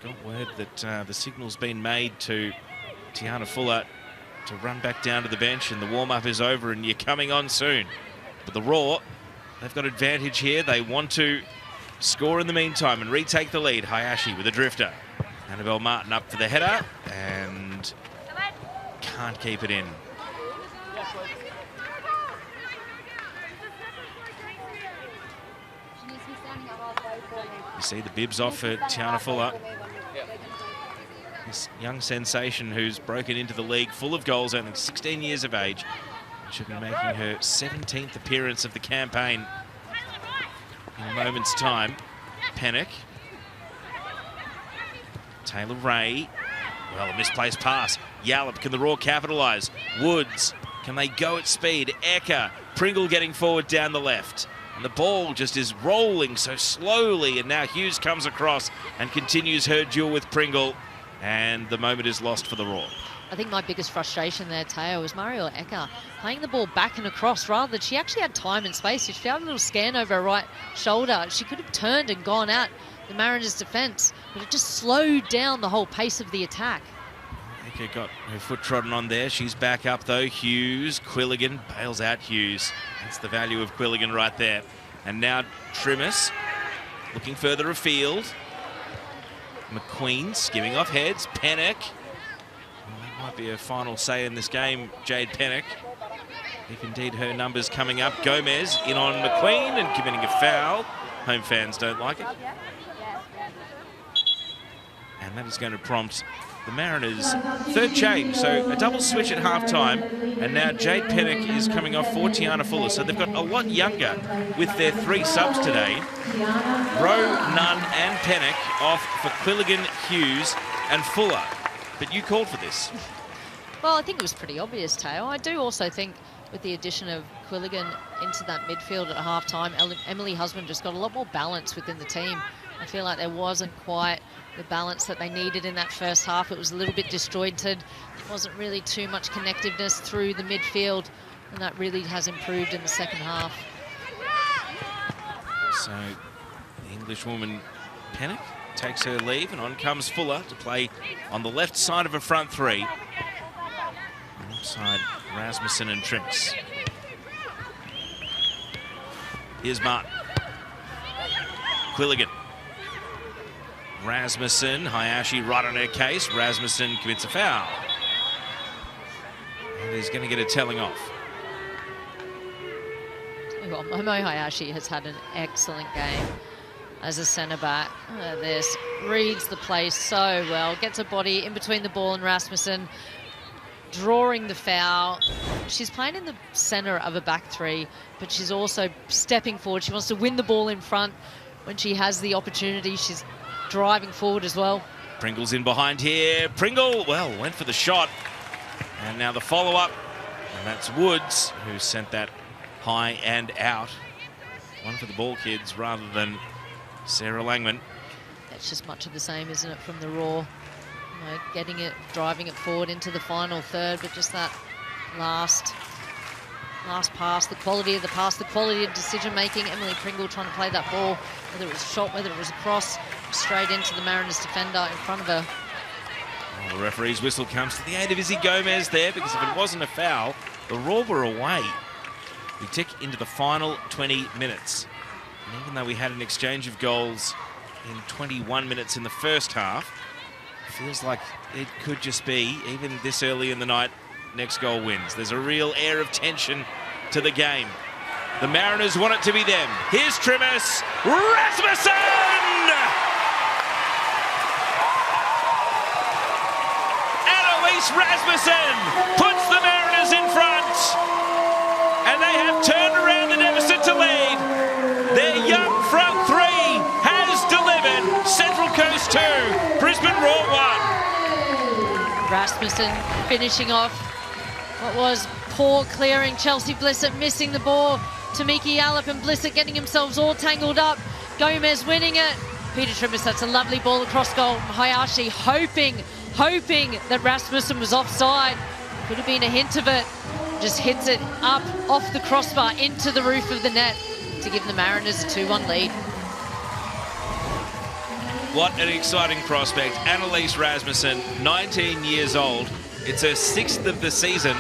Got word that the signal's been made to Tiana Fuller to run back down to the bench, and the warm-up is over and you're coming on soon. But the Roar, they've got advantage here. They want to score in the meantime and retake the lead. Hayashi with a drifter. Annabelle Martin up for the header and can't keep it in. You see the bibs off for Tiana Fuller. This young sensation who's broken into the league, full of goals, only 16 years of age. She'll be making her 17th appearance of the campaign in a moment's time. Pennock. Taylor Ray. Well, a misplaced pass. Yallop, can the Roar capitalise? Woods, can they go at speed? Ecker. Pringle getting forward down the left. And the ball just is rolling so slowly, and now Hughes comes across and continues her duel with Pringle. And the moment is lost for the Roar. I think my biggest frustration there, Teo, was Mario Ecker playing the ball back and across rather than she actually had time and space. If she had a little scan over her right shoulder, she could have turned and gone at the Mariners' defence, but it just slowed down the whole pace of the attack. Ecker got her foot trodden on there. She's back up though. Hughes, Quilligan bails out Hughes. That's the value of Quilligan right there. And now Tremis looking further afield. McQueen skimming off heads. Pennock. Well, that might be her final say in this game, Jade Pennock. If indeed her number's coming up. Gomez in on McQueen and committing a foul. Home fans don't like it. And that is going to prompt the Mariners' third change. So a double switch at half-time. And now Jade Pennock is coming off for Tiana Fuller. So they've got a lot younger with their 3 subs today. Rowe, Nunn and Pennock off for Quilligan, Hughes and Fuller. But you called for this. Well, I think it was pretty obvious, Teo. I do also think with the addition of Quilligan into that midfield at half-time, Emily Husband just got a lot more balance within the team. I feel like there wasn't quite the balance that they needed in that first half. It was a little bit disjointed. There wasn't really too much connectiveness through the midfield, and that really has improved in the second half. So the Englishwoman Pennock takes her leave, and on comes Fuller to play on the left side of a front 3. Alongside Rasmussen and Tremis. Here's Martin. Quilligan. Rasmussen, Hayashi right on her case. Rasmussen commits a foul. And he's going to get a telling off. Well, Momo Hayashi has had an excellent game as a centre-back. This reads the play so well, gets a body in between the ball and Rasmussen, drawing the foul. She's playing in the centre of a back three, but she's also stepping forward. She wants to win the ball in front when she has the opportunity. She's driving forward as well. Pringle's in behind here. Pringle, well, went for the shot. And now the follow-up. And that's Woods, who sent that high and out. One for the ball kids rather than Sarah Langman. That's just much of the same, isn't it, from the Raw? You know, getting it, driving it forward into the final third, but just that last pass, the quality of the pass, the quality of decision-making. Emily Pringle trying to play that ball, whether it was a shot, whether it was a cross, straight into the Mariners defender in front of her. Well, the referee's whistle comes to the aid of Izzy Gomez there, because if it wasn't a foul, the Raw were away. We tick into the final 20 minutes. And even though we had an exchange of goals in 21 minutes in the first half, it feels like it could just be, even this early in the night, next goal wins. There's a real air of tension to the game. The Mariners want it to be them. Here's Trimis Rasmussen! Annalise Rasmussen puts the Mariners in front, and they have turned around the deficit to lead. Their young front three has delivered. Central Coast 2, Brisbane Raw 1. Rasmussen finishing off what was poor clearing. Chelsea Blissett missing the ball. Tamiki Yallop and Blissett getting themselves all tangled up. Gomez winning it. Peter Trimis, that's a lovely ball across goal. Hayashi hoping that Rasmussen was offside. Could have been a hint of it. Just hits it up off the crossbar into the roof of the net to give the Mariners a 2-1 lead. What an exciting prospect. Annalise Rasmussen, 19 years old. It's her 6th of the season,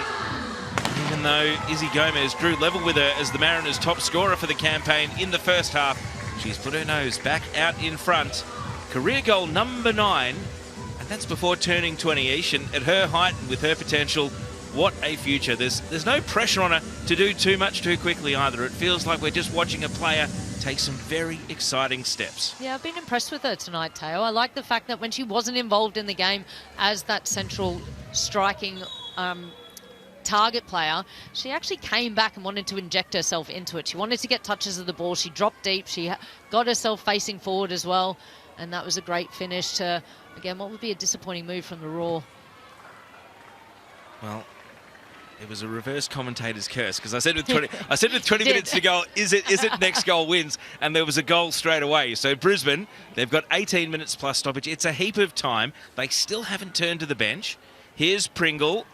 even though Izzy Gomez drew level with her as the Mariners' top scorer for the campaign in the first half. She's put her nose back out in front. Career goal number 9, and that's before turning 20-ish. And at her height and with her potential, what a future. There's no pressure on her to do too much too quickly either. It feels like we're just watching a player take some very exciting steps. Yeah, I've been impressed with her tonight, Teo. I like the fact that when she wasn't involved in the game as that central striking target player, she actually came back and wanted to inject herself into it. She wanted to get touches of the ball. She dropped deep. She got herself facing forward as well. And that was a great finish to, again, what would be a disappointing move from the Raw. Well, it was a reverse commentator's curse, because I said with 20 minutes to go, is it next goal wins? And there was a goal straight away. So Brisbane, they've got 18 minutes plus stoppage. It's a heap of time. They still haven't turned to the bench. Here's Pringle,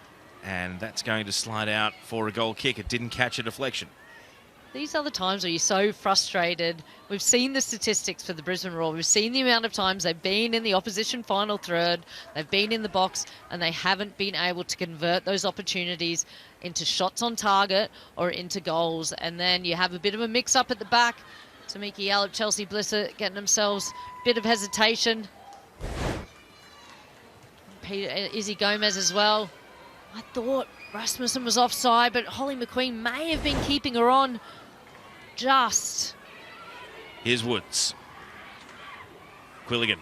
and that's going to slide out for a goal kick. It didn't catch a deflection. These are the times where you're so frustrated. We've seen the statistics for the Brisbane Roar. We've seen the amount of times they've been in the opposition final third, they've been in the box, and they haven't been able to convert those opportunities into shots on target or into goals. And then you have a bit of a mix-up at the back. Tamiki Yallop, Chelsea Blissett getting themselves a bit of hesitation. Izzy Gomez as well. I thought Rasmussen was offside, but Holly McQueen may have been keeping her on just. Here's Woods. Quilligan.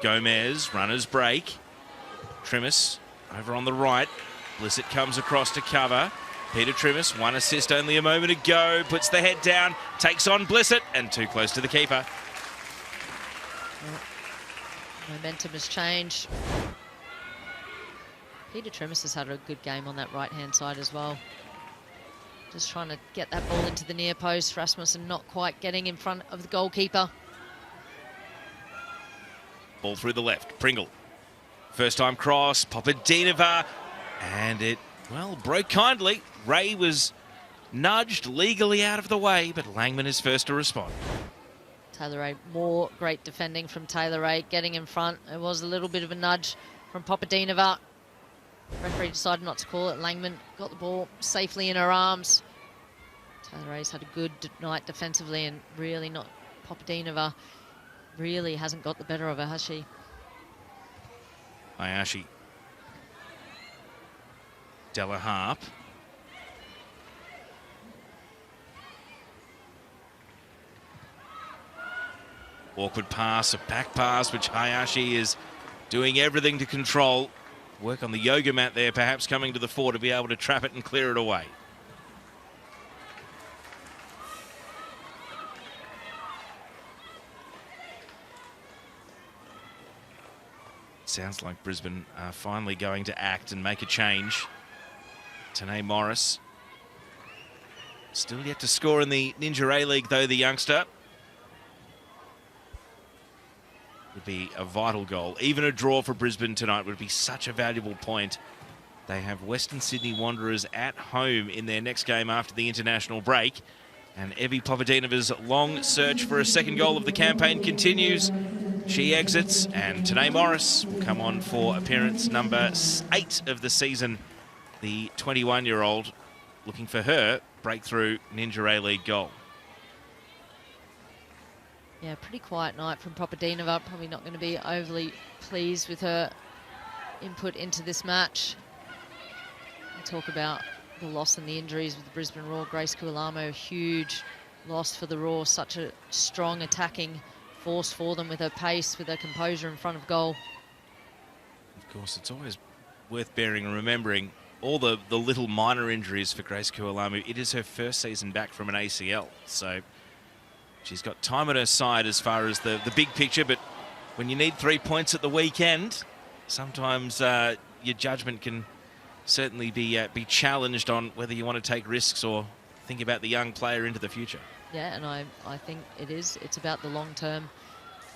Gomez, runner's break. Trimis over on the right. Blissett comes across to cover. Peter Trimis, one assist only a moment ago, puts the head down, takes on Blissett, and too close to the keeper. Momentum has changed. Peter Trimis has had a good game on that right-hand side as well. Just trying to get that ball into the near post. Rasmussen not quite getting in front of the goalkeeper. Ball through the left. Pringle. First time cross. Popadinova. And it, well, broke kindly. Ray was nudged legally out of the way, but Langman is first to respond. Taylor Ray, more great defending from Taylor Ray, getting in front. There was a little bit of a nudge from Popadinova. Referee decided not to call it. Langman got the ball safely in her arms. Taylor Ray's had a good night defensively, and really not, Popadinova really hasn't got the better of her, has she? Hayashi. Della Harp. Awkward pass, a back pass, which Hayashi is doing everything to control. Work on the yoga mat there, perhaps coming to the fore to be able to trap it and clear it away. Sounds like Brisbane are finally going to act and make a change. Tanae Morris still yet to score in the Ninja A-League, though, the youngster. Would be a vital goal. Even a draw for Brisbane tonight would be such a valuable point. They have Western Sydney Wanderers at home in their next game after the international break. And Evie Popadinova's long search for a second goal of the campaign continues. She exits, and Tanae Morris will come on for appearance number 8 of the season. The 21-year-old looking for her breakthrough Ninja A-League goal. Yeah, pretty quiet night from Popadinova. Probably not going to be overly pleased with her input into this match. We'll talk about the loss and the injuries with the Brisbane Roar. Grace Kualamo, huge loss for the Roar. Such a strong attacking force for them with her pace, with her composure in front of goal. Of course, it's always worth bearing and remembering all the little minor injuries for Grace Kualamo. It is her first season back from an ACL, so she's got time on her side as far as the big picture, but when you need 3 points at the weekend, sometimes your judgment can certainly be challenged on whether you want to take risks or think about the young player into the future. Yeah, and I think it is. It's about the long-term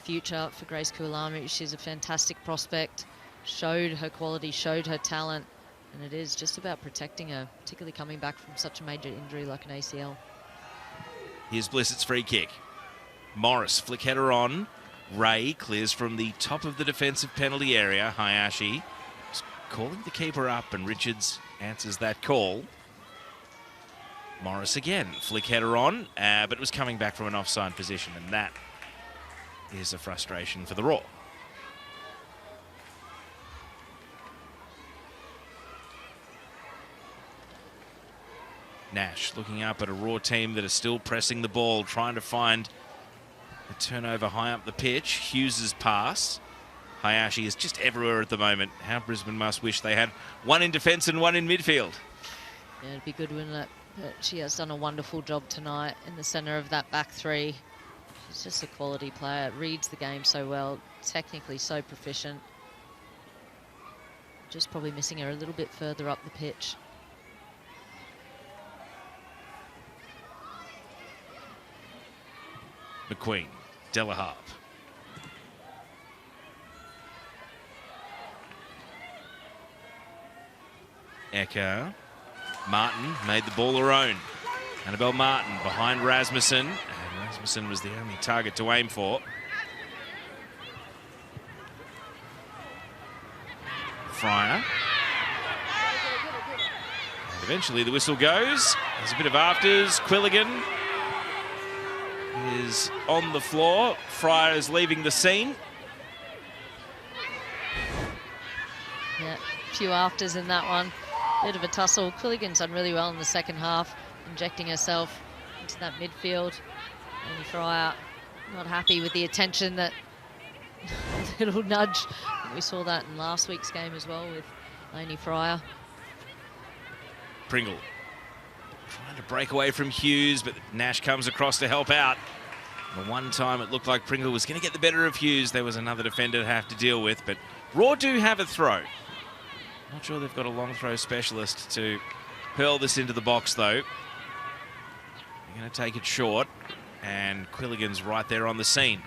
future for Grace Kualamo. She's a fantastic prospect, showed her quality, showed her talent, and it is just about protecting her, particularly coming back from such a major injury like an ACL. Here's Blissett's free kick. Morris, flick header on. Ray clears from the top of the defensive penalty area. Hayashi is calling the keeper up, and Richards answers that call. Morris again, flick header on, but it was coming back from an offside position, and that is a frustration for the Roar. Nash looking up at a Raw team that are still pressing the ball, trying to find a turnover high up the pitch. Hughes' pass. Hayashi is just everywhere at the moment. How Brisbane must wish they had one in defence and one in midfield. Yeah, it'd be good, wouldn't it? But she has done a wonderful job tonight in the centre of that back three. She's just a quality player, reads the game so well, technically so proficient. Just probably missing her a little bit further up the pitch. McQueen, Delaharp. Ecker. Martin made the ball her own. Annabelle Martin behind Rasmussen. And Rasmussen was the only target to aim for. Fryer. And eventually the whistle goes. There's a bit of afters. Quilligan is on the floor. Fryer is leaving the scene. Yeah, a few afters in that one. Bit of a tussle. Quilligan's done really well in the second half, injecting herself into that midfield. Amy Fryer not happy with the attention that little nudge. We saw that in last week's game as well with Amy Fryer. Pringle trying to break away from Hughes, but Nash comes across to help out. The one time it looked like Pringle was going to get the better of Hughes, there was another defender to have to deal with, but Raw do have a throw. Not sure they've got a long throw specialist to hurl this into the box, though. They're going to take it short, and Quilligan's right there on the scene.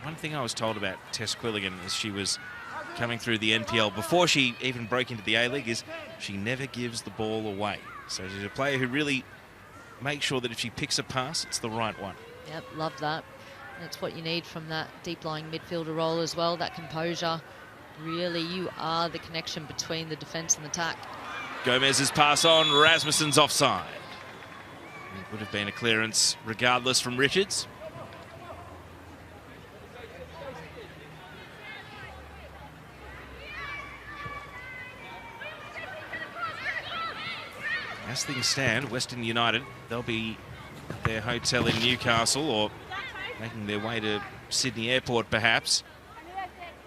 One thing I was told about Tess Quilligan as she was coming through the NPL before she even broke into the A-League is she never gives the ball away. So she's a player who really makes sure that if she picks a pass, it's the right one. Yep, love that. That's what you need from that deep-lying midfielder role as well, that composure. Really, you are the connection between the defence and the attack. Gomez's pass on, Rasmussen's offside. It would have been a clearance regardless from Richards. As things stand, Western United, they'll be at their hotel in Newcastle, or making their way to Sydney Airport perhaps,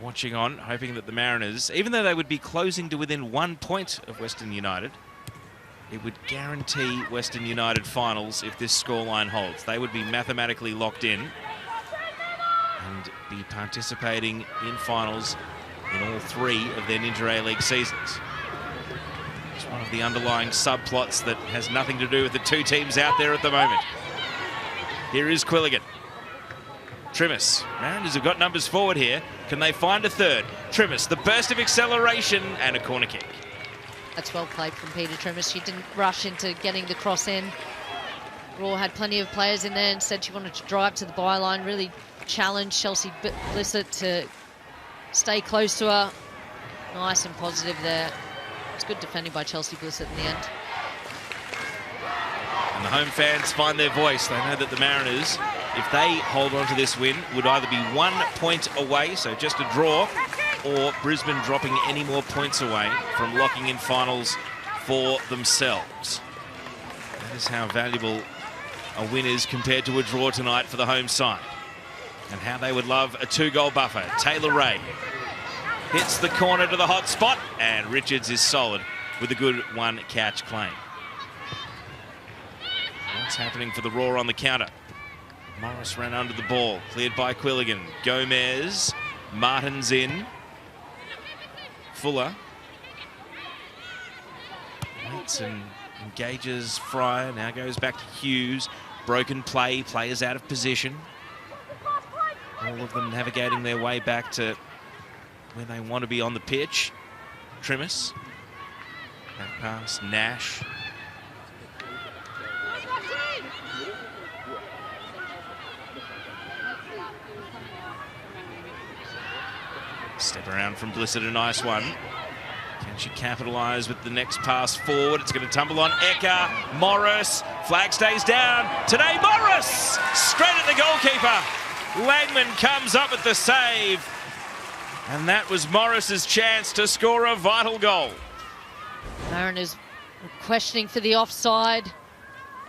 watching on, hoping that the Mariners, even though they would be closing to within 1 point of Western United, it would guarantee Western United finals if this scoreline holds. They would be mathematically locked in and be participating in finals in all 3 of their Ninja A-League seasons. It's one of the underlying subplots that has nothing to do with the 2 teams out there at the moment. Here is Quilligan. Trimis. Mariners have got numbers forward here. Can they find a third? Trimis, the burst of acceleration and a corner kick. That's well played from Peter Trimis. She didn't rush into getting the cross in. Raw had plenty of players in there and said she wanted to drive to the byline, really challenge Chelsea Blissett to stay close to her. Nice and positive there. It's good defending by Chelsea Blissett in the end. And the home fans find their voice. They know that the Mariners, if they hold on to this win, would either be 1 point away, so just a draw, or Brisbane dropping any more points away from locking in finals for themselves. That is how valuable a win is compared to a draw tonight for the home side. And how they would love a 2-goal buffer. Taylor Ray hits the corner to the hot spot, and Richards is solid with a good 1-catch claim. What's happening for the Raw on the counter? Morris ran under the ball, cleared by Quilligan. Gomez, Martin's in. Fuller waits and engages Fryer, now goes back to Hughes. Broken play, players out of position. All of them navigating their way back to where they want to be on the pitch. Trimis, back pass, Nash. Step around from Blissett, a nice one. Can she capitalise with the next pass forward? It's going to tumble on Ecker. Morris, flag stays down. Today Morris, straight at the goalkeeper. Langman comes up with the save. And that was Morris's chance to score a vital goal. Mariners were questioning for the offside.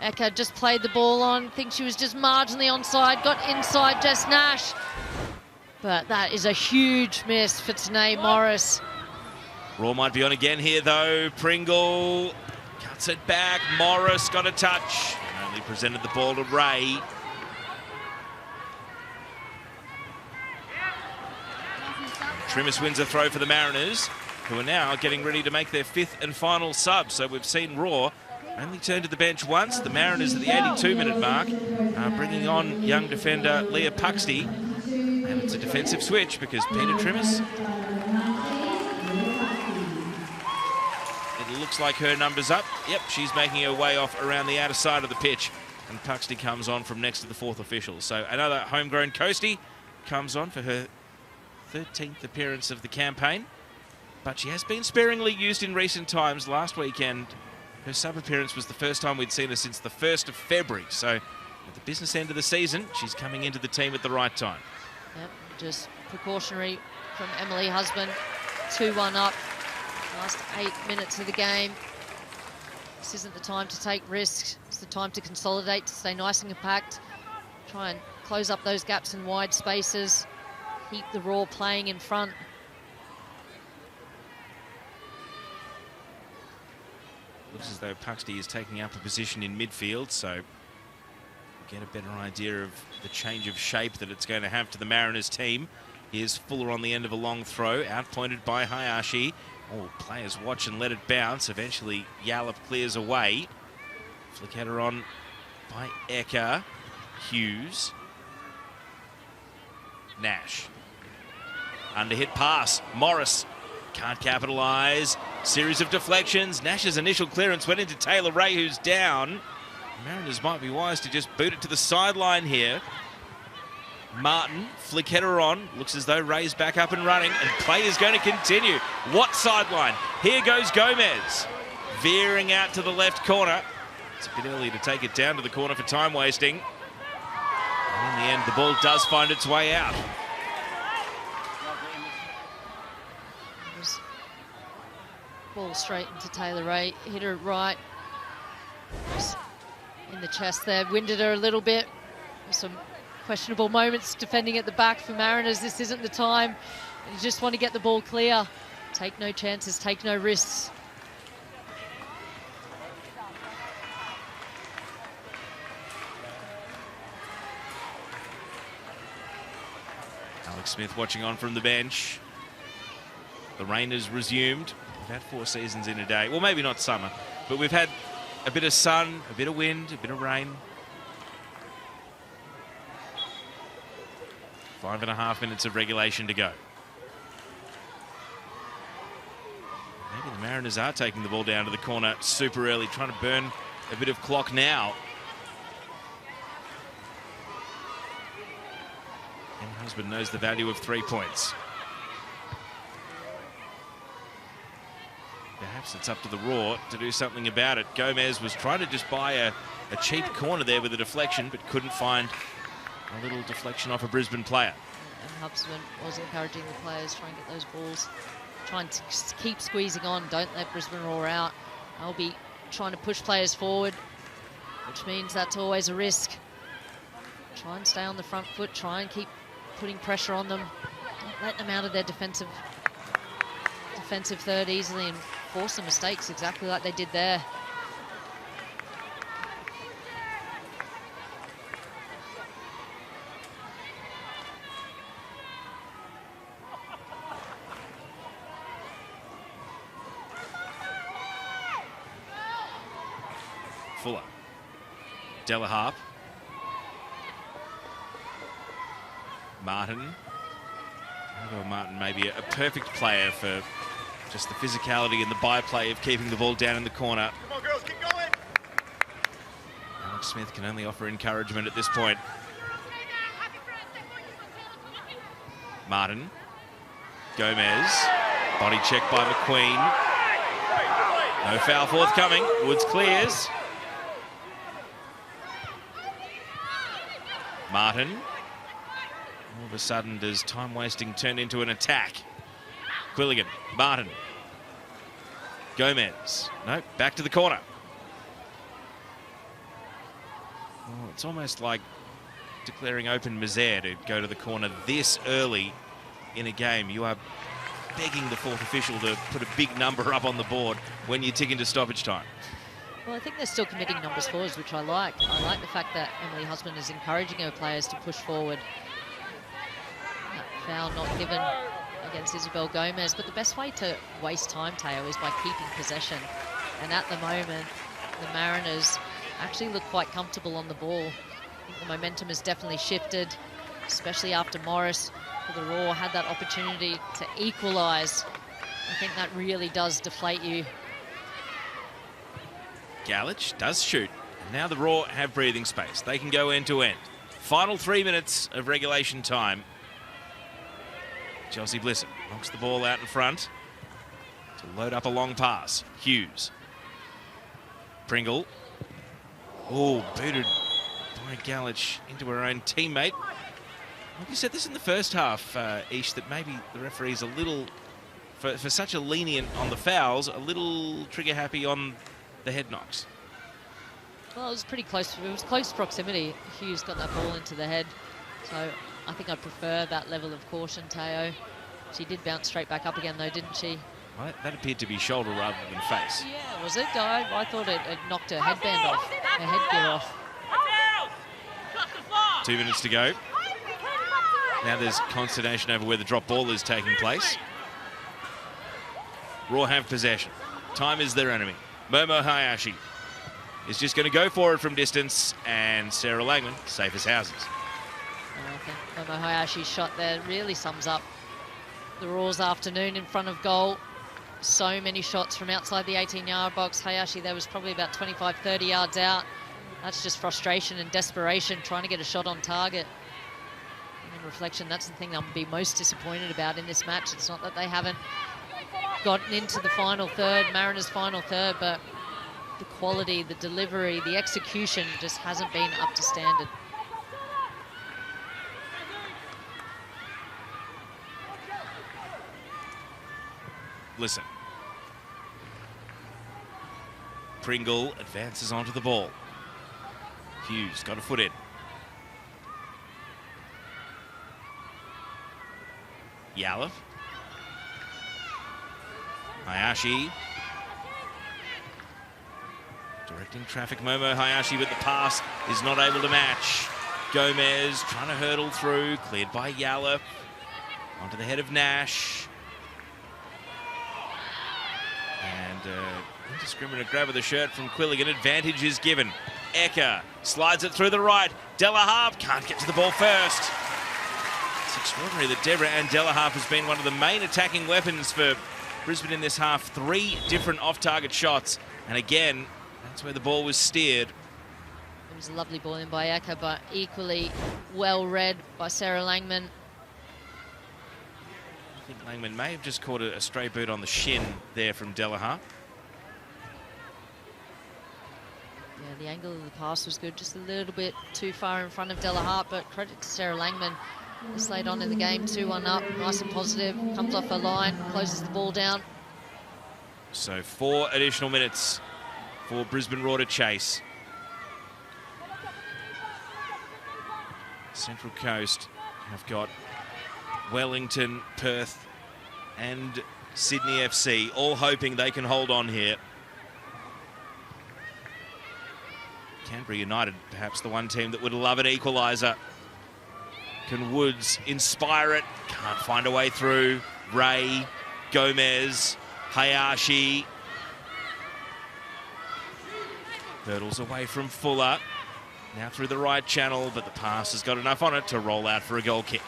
Ecker just played the ball on. I think she was just marginally onside. Got inside Jess Nash. But that is a huge miss for Tanae Morris. Raw might be on again here, though. Pringle cuts it back. Morris got a touch. Only presented the ball to Ray. Trimis wins a throw for the Mariners, who are now getting ready to make their 5th and final sub. So we've seen Raw only turn to the bench once. The Mariners at the 82-minute mark are bringing on young defender Leah Puxty. And it's a defensive switch because Peter Trimis, it looks like her number's up. Yep, she's making her way off around the outer side of the pitch. And Puxty comes on from next to the 4th official. So another homegrown Coastie comes on for her 13th appearance of the campaign. But she has been sparingly used in recent times. Last weekend, her sub-appearance was the first time we'd seen her since the 1st of February. So at the business end of the season, she's coming into the team at the right time. Yep, just precautionary from Emily Husband. 2-1 up. Last 8 minutes of the game. This isn't the time to take risks. It's the time to consolidate, to stay nice and compact. Try and close up those gaps in wide spaces. Keep the Raw playing in front. Looks as though Puxty is taking up a position in midfield, so get a better idea of the change of shape that it's going to have to the Mariners team. Here's Fuller on the end of a long throw, outpointed by Hayashi. Oh, players watch and let it bounce. Eventually, Yallop clears away. Flick header on by Ecker. Hughes. Nash. Underhit pass. Morris can't capitalise. Series of deflections. Nash's initial clearance went into Taylor Ray, who's down. Mariners might be wise to just boot it to the sideline here. Martin, flick header on. Looks as though Ray's back up and running, and play is going to continue. What sideline? Here goes Gomez. Veering out to the left corner. It's a bit early to take it down to the corner for time wasting. And in the end, the ball does find its way out. Ball straight into Taylor Ray. Hit her right. In the chest there, winded her a little bit. Some questionable moments defending at the back for Mariners. This isn't the time. You just want to get the ball clear. Take no chances, take no risks. Alex Smith watching on from the bench. The rain has resumed. We've had 4 seasons in a day. Well, maybe not summer, but we've had a bit of sun, a bit of wind, a bit of rain. 5.5 minutes of regulation to go. Maybe the Mariners are taking the ball down to the corner super early, trying to burn a bit of clock now. And Husband knows the value of 3 points. Perhaps it's up to the Raw to do something about it. Gomez was trying to just buy a cheap corner there with a deflection, but couldn't find a little deflection off a Brisbane player. And Hubsman was encouraging the players, try and get those balls, trying to keep squeezing on, don't let Brisbane roar out. They'll be trying to push players forward, which means that's always a risk. Try and stay on the front foot, try and keep putting pressure on them. Don't let them out of their defensive third easily and force some mistakes exactly like they did there. Fuller. Delaharp. Martin. Although Martin may be a perfect player for just the physicality and the byplay of keeping the ball down in the corner. Come on, girls, keep going. Alex Smith can only offer encouragement at this point. Martin. Gomez. Body check by McQueen. No foul forthcoming. Woods clears. Martin. All of a sudden, does time wasting turn into an attack? Quilligan, Martin. Gomez. No, back to the corner. Oh, it's almost like declaring open misère to go to the corner this early in a game. You are begging the fourth official to put a big number up on the board when you tick into stoppage time. Well, I think they're still committing numbers forwards, which I like. I like the fact that Emily Husband is encouraging her players to push forward. That foul not given against Isabel Gomez, but the best way to waste time, Teo, is by keeping possession. And at the moment, the Mariners actually look quite comfortable on the ball. I think the momentum has definitely shifted, especially after Morris for the Raw had that opportunity to equalise. I think that really does deflate you. Galich does shoot. And now the Raw have breathing space. They can go end to end. Final 3 minutes of regulation time. Chelsea Blissett knocks the ball out in front to load up a long pass. Hughes. Pringle. Oh, booted by Galich into her own teammate. Like you said this in the first half, Ish, that maybe the referee's a little, for such a lenient on the fouls, a little trigger happy on the head knocks. Well, it was pretty close. It was close proximity. Hughes got that ball into the head. So I think I prefer that level of caution, Teo. She did bounce straight back up again, though, didn't she? Well, that appeared to be shoulder rather than face. Yeah, was it? I thought it knocked her headband off, her headgear off. 2 minutes to go. Now there's consternation over where the drop ball is taking place. Raw have possession. Time is their enemy. Momo Hayashi is just going to go for it from distance, and Sarah Langman, safe as houses. I think Momo Hayashi's shot there really sums up the Raw's afternoon in front of goal. So many shots from outside the 18-yard box. Hayashi there was probably about 25, 30 yards out. That's just frustration and desperation, trying to get a shot on target. And in reflection, that's the thing I'm going to be most disappointed about in this match. It's not that they haven't gotten into the final third, Mariners' final third, but the quality, the delivery, the execution just hasn't been up to standard. Listen. Pringle advances onto the ball. Hughes got a foot in. Yalov. Hayashi. Directing traffic, Momo Hayashi, but the pass is not able to match. Gomez trying to hurdle through, cleared by Yalov. Onto the head of Nash. And indiscriminate grab of the shirt from Quilligan. Advantage is given. Ecker slides it through the right. Delaharpe can't get to the ball first. It's extraordinary that Deborah and Delaharpe has been one of the main attacking weapons for Brisbane in this half. 3 different off-target shots. And again, that's where the ball was steered. It was a lovely ball in by Ecker, but equally well read by Sarah Langman. I think Langman may have just caught a stray boot on the shin there from Delaharpe. Yeah, the angle of the pass was good, just a little bit too far in front of Delaharpe, but credit to Sarah Langman. It's late on in the game, 2-1 up, nice and positive, comes off her line, closes the ball down. So 4 additional minutes for Brisbane Roar to chase. Central Coast have got Wellington, Perth and Sydney FC, all hoping they can hold on here. Canberra United, perhaps the one team that would love an equaliser. Can Woods inspire it? Can't find a way through. Ray, Gomez, Hayashi. Hurdles away from Fuller. Now through the right channel, but the pass has got enough on it to roll out for a goal kick.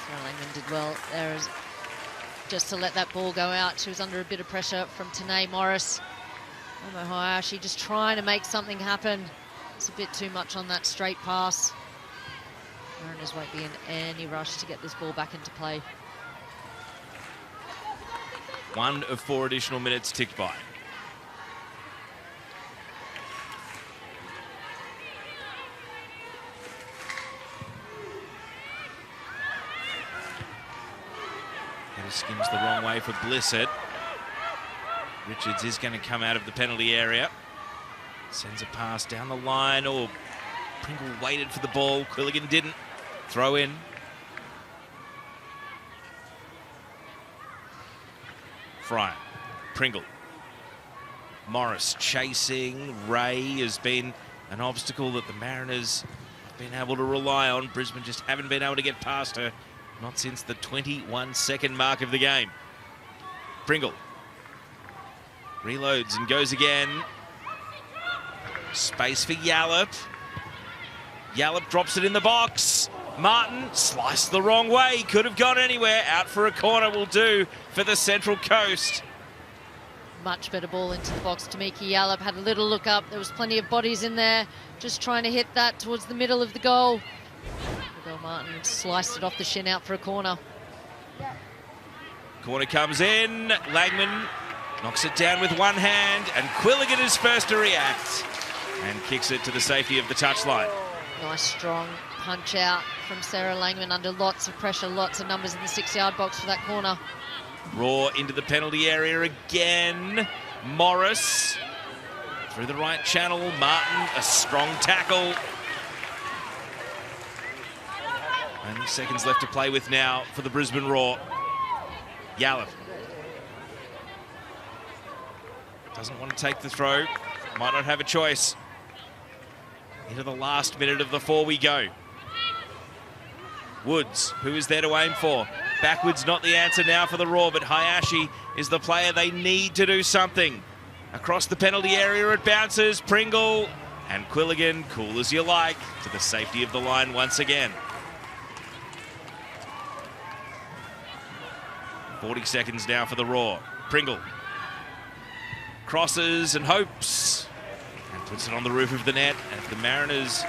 Sarah Langman did well there, just to let that ball go out. She was under a bit of pressure from Tanae Morris. Momo Hayashi just trying to make something happen. It's a bit too much on that straight pass. Mariners won't be in any rush to get this ball back into play. 1 of 4 additional minutes ticked by. Header skims the wrong way for Blissett. Richards is going to come out of the penalty area. Sends a pass down the line. Oh, Pringle waited for the ball. Quilligan didn't. Throw in. Fryer. Pringle. Morris chasing. Ray has been an obstacle that the Mariners have been able to rely on. Brisbane just haven't been able to get past her. Not since the 21-second mark of the game. Pringle. Reloads and goes again. Space for Yallop. Yallop drops it in the box. Martin sliced the wrong way. Could have gone anywhere. Out for a corner will do for the Central Coast. Much better ball into the box. Tamiki Yallop had a little look up. There was plenty of bodies in there. Just trying to hit that towards the middle of the goal. Martin sliced it off the shin out for a corner. Corner comes in. Langman knocks it down with one hand, and Quilligan is first to react and kicks it to the safety of the touchline. Nice strong punch out from Sarah Langman under lots of pressure, lots of numbers in the 6-yard box for that corner. Raw into the penalty area again. Morris through the right channel. Martin, a strong tackle. Only seconds left to play with now for the Brisbane Roar. Yallop doesn't want to take the throw. Might not have a choice. Into the last minute of the 4 we go. Woods, who is there to aim for? Backwards not the answer now for the Roar, but Hayashi is the player they need to do something. Across the penalty area it bounces. Pringle and Quilligan, cool as you like, to the safety of the line once again. 40 seconds now for the Roar. Pringle crosses and hopes and puts it on the roof of the net. And if the Mariners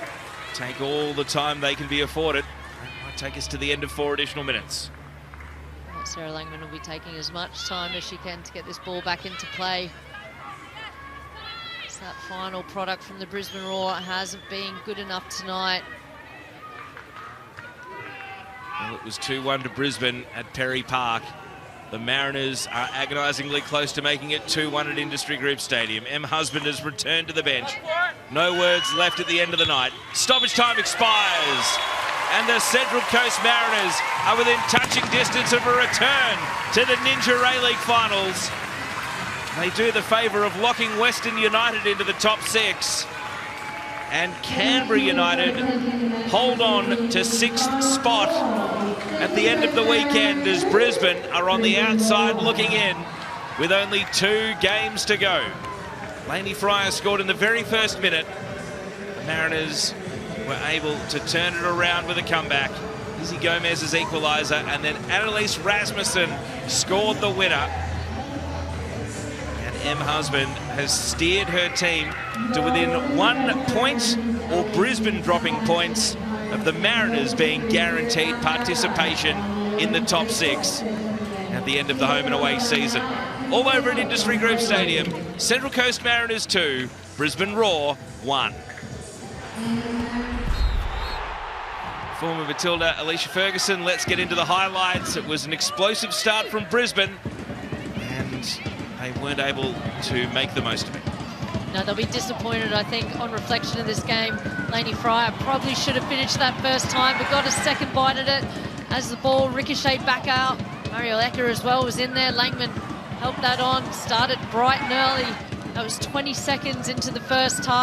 take all the time they can be afforded, that might take us to the end of 4 additional minutes. Sarah Langman will be taking as much time as she can to get this ball back into play. It's that final product from the Brisbane Roar hasn't been good enough tonight. Well, it was 2-1 to Brisbane at Perry Park. The Mariners are agonisingly close to making it 2-1 at Industry Group Stadium. M. Husband has returned to the bench. No words left at the end of the night. Stoppage time expires. and the Central Coast Mariners are within touching distance of a return to the Ninja A-League finals. They do the favour of locking Western United into the top 6. And Canberra United hold on to 6th spot at the end of the weekend as Brisbane are on the outside looking in with only 2 games to go. Laney Fryer scored in the very first minute. The Mariners were able to turn it around with a comeback. Izzy Gomez's equaliser, and then Annalise Rasmussen scored the winner. And Em Husband has steered her team to within 1 point, or Brisbane dropping points, of the Mariners being guaranteed participation in the top 6 at the end of the home and away season. All over at Industry Group Stadium, Central Coast Mariners 2, Brisbane Roar 1. Former Matilda Alicia Ferguson, let's get into the highlights. It was an explosive start from Brisbane, and they weren't able to make the most of it. No, they'll be disappointed, I think, on reflection of this game. Laney Fryer probably should have finished that first time, but got a second bite at it as the ball ricocheted back out. Mariel Ecker as well was in there. Langman helped that on, started bright and early. That was 20 seconds into the first half.